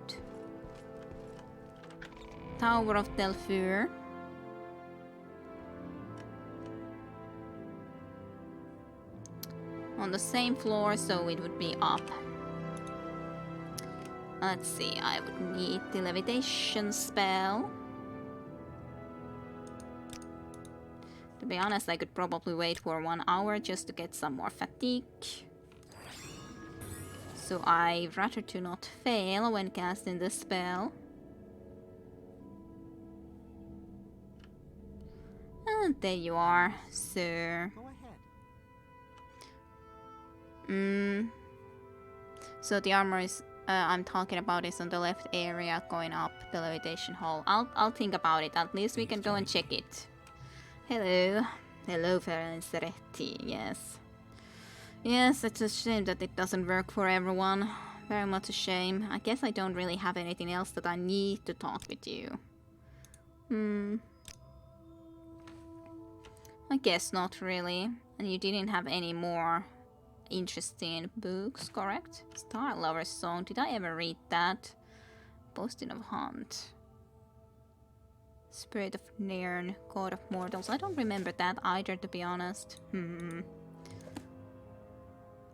Tower of Telfur. On the same floor, so it would be up. Let's see, I would need the levitation spell. To be honest, I could probably wait for 1 hour just to get some more fatigue. So I'd rather to not fail when casting the spell. And there you are, sir. Go ahead. So the armor is I'm talking about is on the left area going up the levitation hall. I'll think about it. At least we can go and check it. Hello. Hello, Ferenceretti. Yes. Yes, it's a shame that it doesn't work for everyone. Very much a shame. I guess I don't really have anything else that I need to talk with you. I guess not really. And you didn't have any more interesting books, correct? Star Lover's Song. Did I ever read that? Posting of Hunt. Spirit of Nairn, God of Mortals. I don't remember that either, to be honest.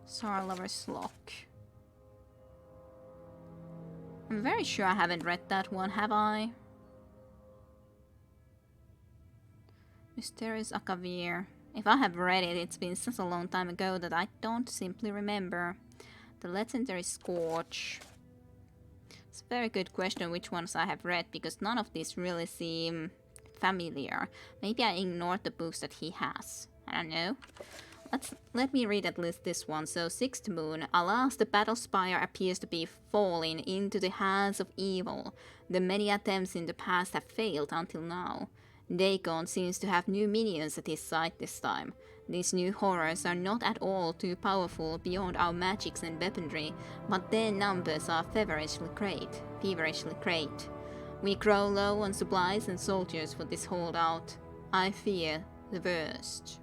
Star Lover's Lock. I'm very sure I haven't read that one, have I? Mysterious Akavir. If I have read it, it's been such a long time ago that I don't simply remember. The Legendary Scourge. It's a very good question which ones I have read, because none of these really seem familiar. Maybe I ignored the books that he has. I don't know. Let me read at least this one. So, Sixth Moon. Alas, the battle spire appears to be falling into the hands of evil. The many attempts in the past have failed until now. Dagon seems to have new minions at his side this time. These new horrors are not at all too powerful beyond our magics and weaponry, but their numbers are feverishly great. We grow low on supplies and soldiers for this holdout. I fear the worst.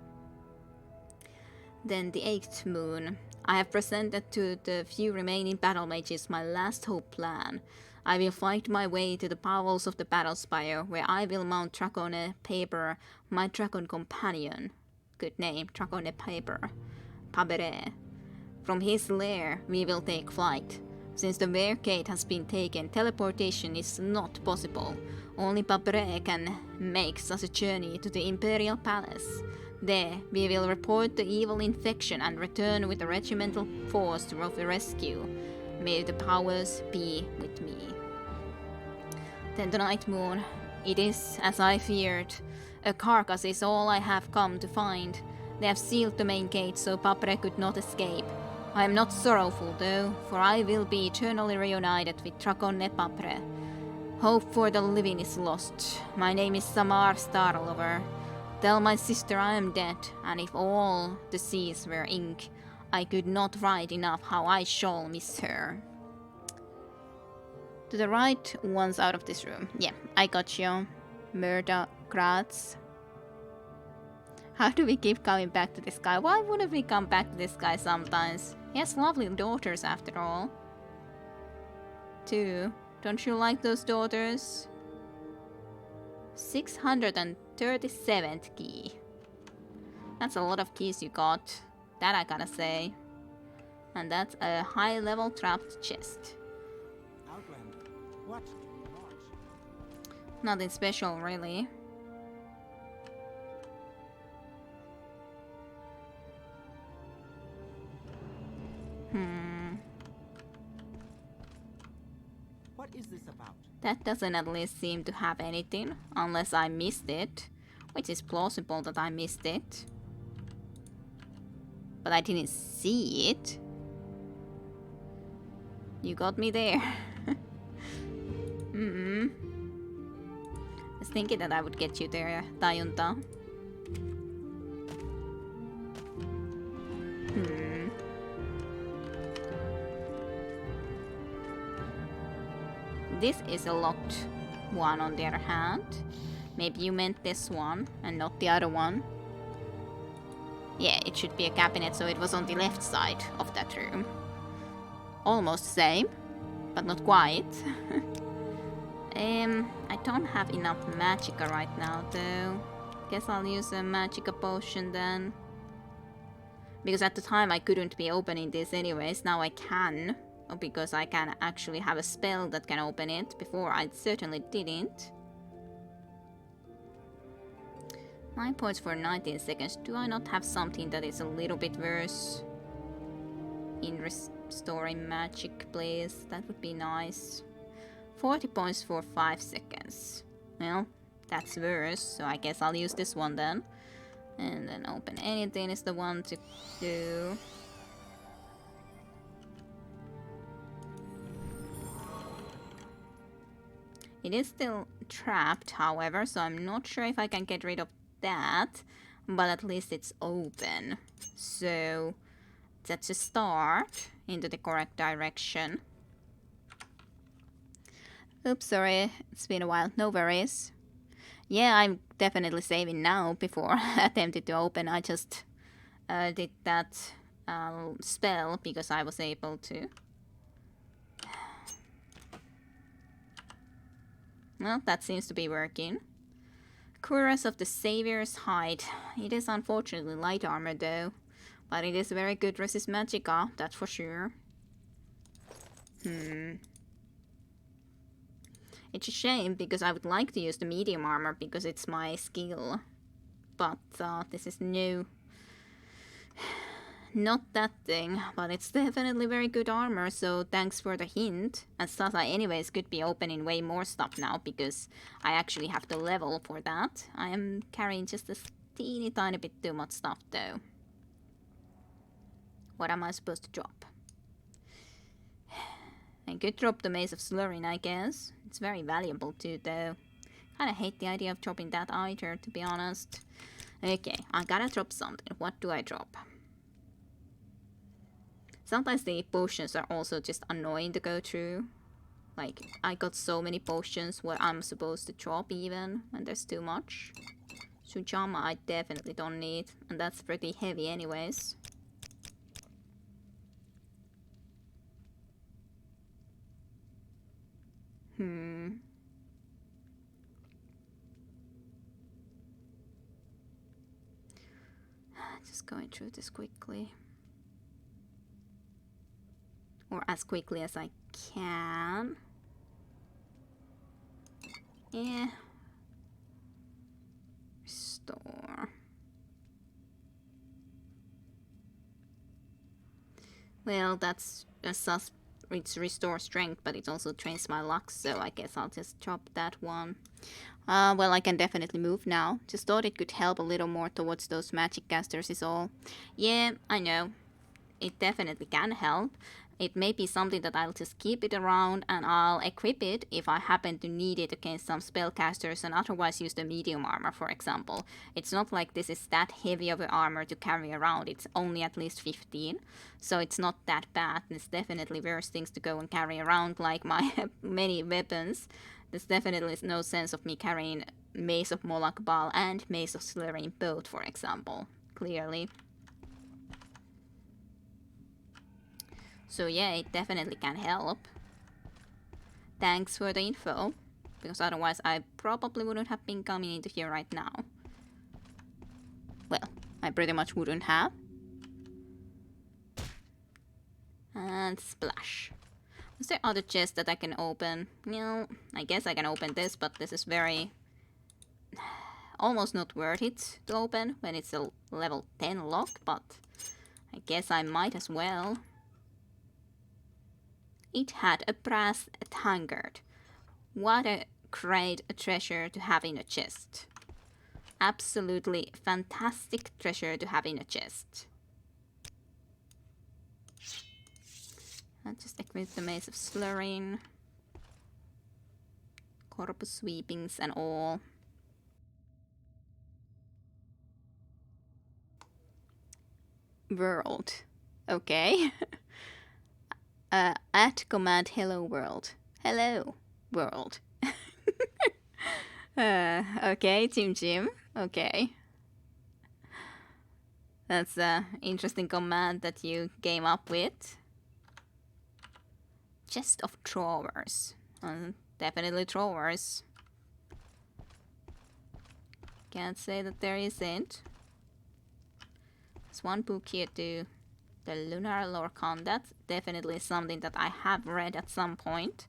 Then the Eighth Moon. I have presented to the few remaining battle mages my last hope plan. I will fight my way to the bowels of the battle spire, where I will mount Dracone Paper, my dragon companion. Good name, Dracone Paper. Pabere. From his lair, we will take flight. Since the Were Gate has been taken, teleportation is not possible. Only Pabere can make such a journey to the Imperial Palace. There, we will report the evil infection and return with a regimental force to the rescue. May the powers be with me. Then the Night Moon. It is, as I feared. A carcass is all I have come to find. They have sealed the main gate so Papre could not escape. I am not sorrowful though, for I will be eternally reunited with Dracone Papre. Hope for the living is lost. My name is Samar Starlover. Tell my sister I am dead, and if all the seas were ink, I could not write enough how I shall miss her. To the right, once out of this room. Yeah, I got you. Murdergrats. How do we keep coming back to this guy? Why wouldn't we come back to this guy sometimes? He has lovely daughters after all. 2. Don't you like those daughters? 637th key. That's a lot of keys you got. That I gotta say. And that's a high level trapped chest. Outlander. What? Nothing special really. What is this about? That doesn't at least seem to have anything, unless I missed it. Which is plausible that I missed it. But I didn't see it. You got me there. I was thinking that I would get you there, Tajunta. This is a locked one on the other hand. Maybe you meant this one and not the other one. Yeah, it should be a cabinet, so it was on the left side of that room. Almost same, but not quite. I don't have enough magicka right now though. Guess I'll use a magicka potion then. Because at the time I couldn't be opening this anyways, now I can. Because I can actually have a spell that can open it. Before I certainly didn't. 9 points for 19 seconds. Do I not have something that is a little bit worse? In restoring magic, please. That would be nice. 40 points for 5 seconds. Well, that's worse, so I guess I'll use this one then. And then open anything is the one to do. It is still trapped, however, so I'm not sure if I can get rid of that. But at least it's open. So that's a start into the correct direction. Oops, sorry, it's been a while. No worries. Yeah, I'm definitely saving now before I attempted to open. I just did that spell because I was able to. Well, that seems to be working. Cuirass of the Savior's Hide. It is unfortunately light armor though. But it is very good resist magicka, that's for sure. It's a shame because I would like to use the medium armor because it's my skill. But this is new. Not that thing, but it's definitely very good armor, so thanks for the hint. And Sasa anyways could be opening way more stuff now because I actually have the level for that. I am carrying just a teeny tiny bit too much stuff though. What am I supposed to drop? I could drop the Maze of Slurring, I guess. It's very valuable too though. Kinda hate the idea of dropping that either, to be honest. Okay, I gotta drop something. What do I drop? Sometimes the potions are also just annoying to go through. Like, I got so many potions what I'm supposed to drop even when there's too much. Sujama I definitely don't need, and that's pretty heavy anyways. Just going through this quickly. Or as quickly as I can. Yeah. Restore. Well, that's a it's restore strength, but it also trains my luck, so I guess I'll just drop that one. Well, I can definitely move now. Just thought it could help a little more towards those magic casters is all. Yeah, I know. It definitely can help. It may be something that I'll just keep it around and I'll equip it if I happen to need it against some spellcasters and otherwise use the medium armor, for example. It's not like this is that heavy of an armor to carry around. It's only at least 15, so it's not that bad. There's definitely worse things to go and carry around, like my many weapons. There's definitely no sense of me carrying Mace of Moloch Baal and Mace of Slurring both, for example. Clearly. So yeah, it definitely can help. Thanks for the info, because otherwise I probably wouldn't have been coming into here right now. Well, I pretty much wouldn't have. And splash. Is there other chests that I can open? No, I guess I can open this, but this is very... almost not worth it to open when it's a level 10 lock, but I guess I might as well. It had a brass tankard. What a great treasure to have in a chest. Absolutely fantastic treasure to have in a chest. I'll just equip the Mace of Slurring. Corpus sweepings and all. World. Okay. At command hello world. Hello world. Okay, Jim. Okay. That's an interesting command that you came up with. Chest of drawers. Definitely drawers. Can't say that there isn't. There's one book here too. The Lunar Lorcan. That's definitely something that I have read at some point.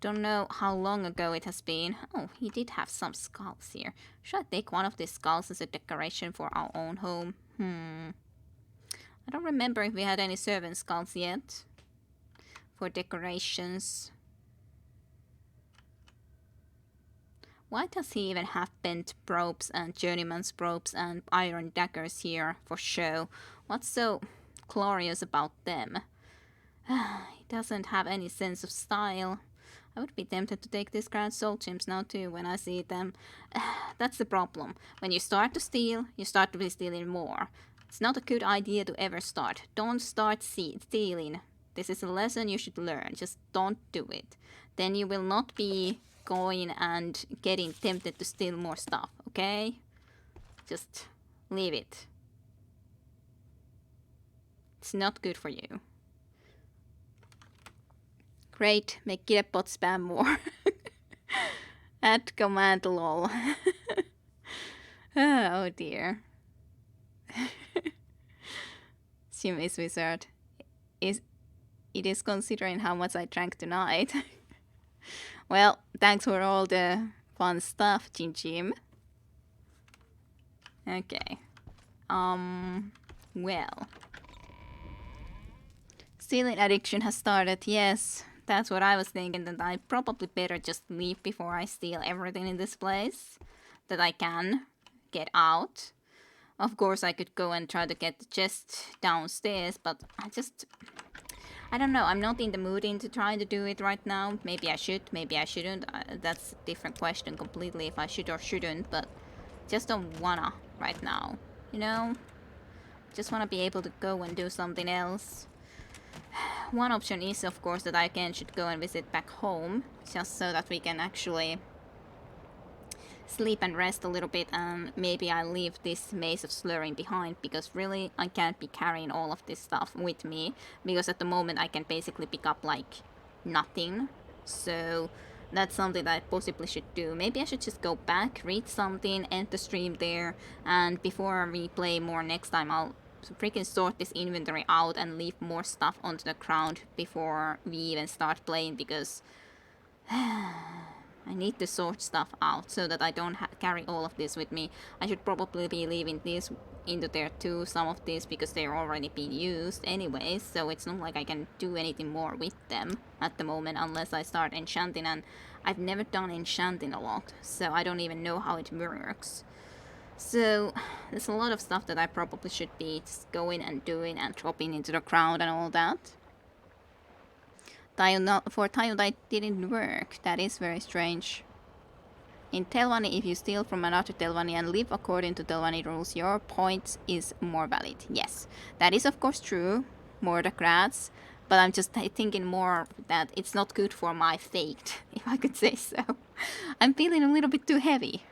Don't know how long ago it has been. Oh, he did have some skulls here. Should I take one of these skulls as a decoration for our own home? I don't remember if we had any servant skulls yet. For decorations. Why does he even have bent probes and journeyman's probes and iron daggers here for show? What's so glorious about them? He doesn't have any sense of style. I would be tempted to take these grand soul gems now too when I see them. That's the problem. When you start to steal, you start to be stealing more. It's not a good idea to ever start. Don't start stealing. This is a lesson you should learn. Just don't do it. Then you will not be going and getting tempted to steal more stuff, okay? Just leave it. It's not good for you. Great, make Gitbot spam more. At command lol. Oh dear. Jimmy's wizard. It is considering how much I drank tonight. Well, thanks for all the fun stuff, Jim. Okay. Well. Stealing addiction has started, yes. That's what I was thinking, that I probably better just leave before I steal everything in this place that I can get out. Of course, I could go and try to get the chest downstairs, but I don't know, I'm not in the mood to try to do it right now. Maybe I should, maybe I shouldn't. That's a different question completely, if I should or shouldn't, but just don't wanna right now, you know? Just wanna be able to go and do something else. One option is, of course, that I should go and visit back home, just so that we can actually sleep and rest a little bit, and maybe I leave this Mace of Slurring behind, because really I can't be carrying all of this stuff with me, because at the moment I can basically pick up like nothing. So that's something that I possibly should do. Maybe I should just go back, read something, end the stream there, and before we play more next time I'll freaking sort this inventory out and leave more stuff onto the ground before we even start playing, because I need to sort stuff out so that I don't carry all of this with me. I should probably be leaving these into there too, some of these, because they're already being used anyways, so it's not like I can do anything more with them at the moment unless I start enchanting, and I've never done enchanting a lot, so I don't even know how it works. So there's a lot of stuff that I probably should be just going and doing and dropping into the ground and all that. For Tayunda it didn't work. That is very strange. In Telvanni, if you steal from another Telvanni and live according to Telvanni rules, your point is more valid. Yes, that is of course true, Mordecrats, but I'm just thinking more that it's not good for my fate, if I could say so. I'm feeling a little bit too heavy.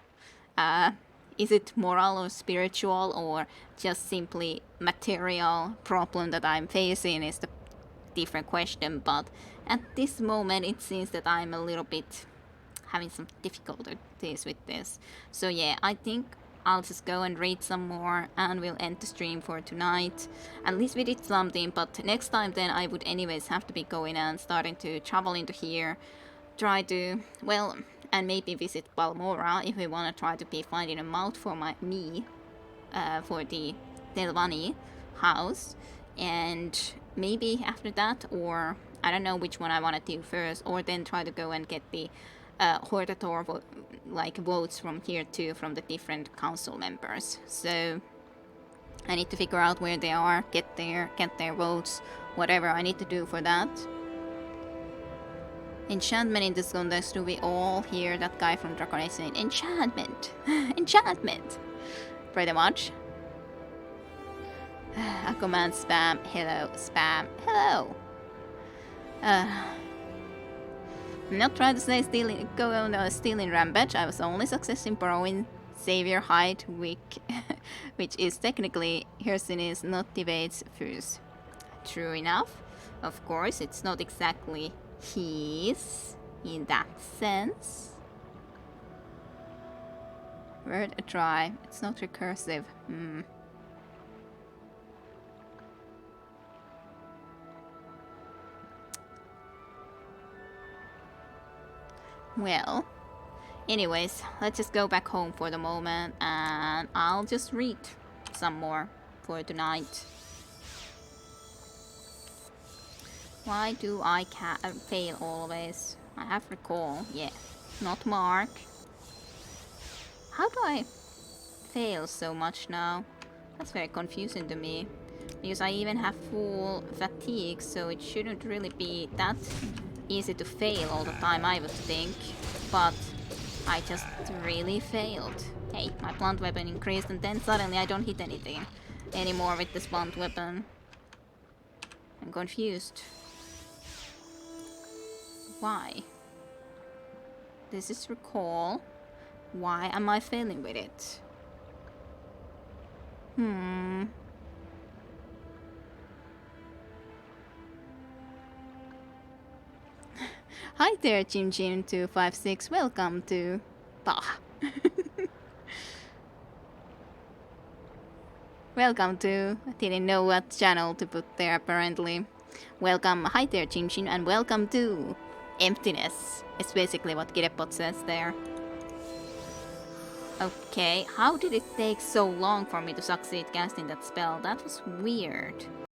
Is it moral or spiritual or just simply material problem that I'm facing is the different question, but at this moment it seems that I'm a little bit having some difficulties with this. So yeah, I think I'll just go and read some more and we'll end the stream for tonight. At least we did something, but next time then I would anyways have to be going and starting to travel into here. Try to, well, and maybe visit Balmora if we want to try to be finding a mouth for me for the Telvanni house. And maybe after that, or I don't know which one I want to do first, or then try to go and get the Hortator like votes from here too, from the different council members. So I need to figure out where they are, get their votes, whatever I need to do for that. Enchantment in this context, do we all hear that guy from Draconis saying enchantment? Enchantment! Pretty much. A command spam, hello, spam, hello! I'm not trying to say go on a stealing rampage. I was only success in borrowing Savior Hide Wick, which is technically Hersinis not debates fuse. True enough. Of course, it's not exactly his in that sense. Word a try. It's not recursive. Well, anyways, let's just go back home for the moment and I'll just read some more for tonight. Why do I fail always? I have recall, yeah, not mark. How do I fail so much now? That's very confusing to me. Because I even have full fatigue, so it shouldn't really be that easy to fail all the time, I would think. But I just really failed. Hey, my blunt weapon increased and then suddenly I don't hit anything anymore with this blunt weapon. I'm confused. Why? This is recall. Why am I failing with it? Hi there, Jim256. Welcome to Welcome to, I didn't know what channel to put there apparently. Welcome, hi there, Jim, and welcome to Emptiness. It's basically what Gidepot says there. Okay, how did it take so long for me to succeed casting that spell? That was weird.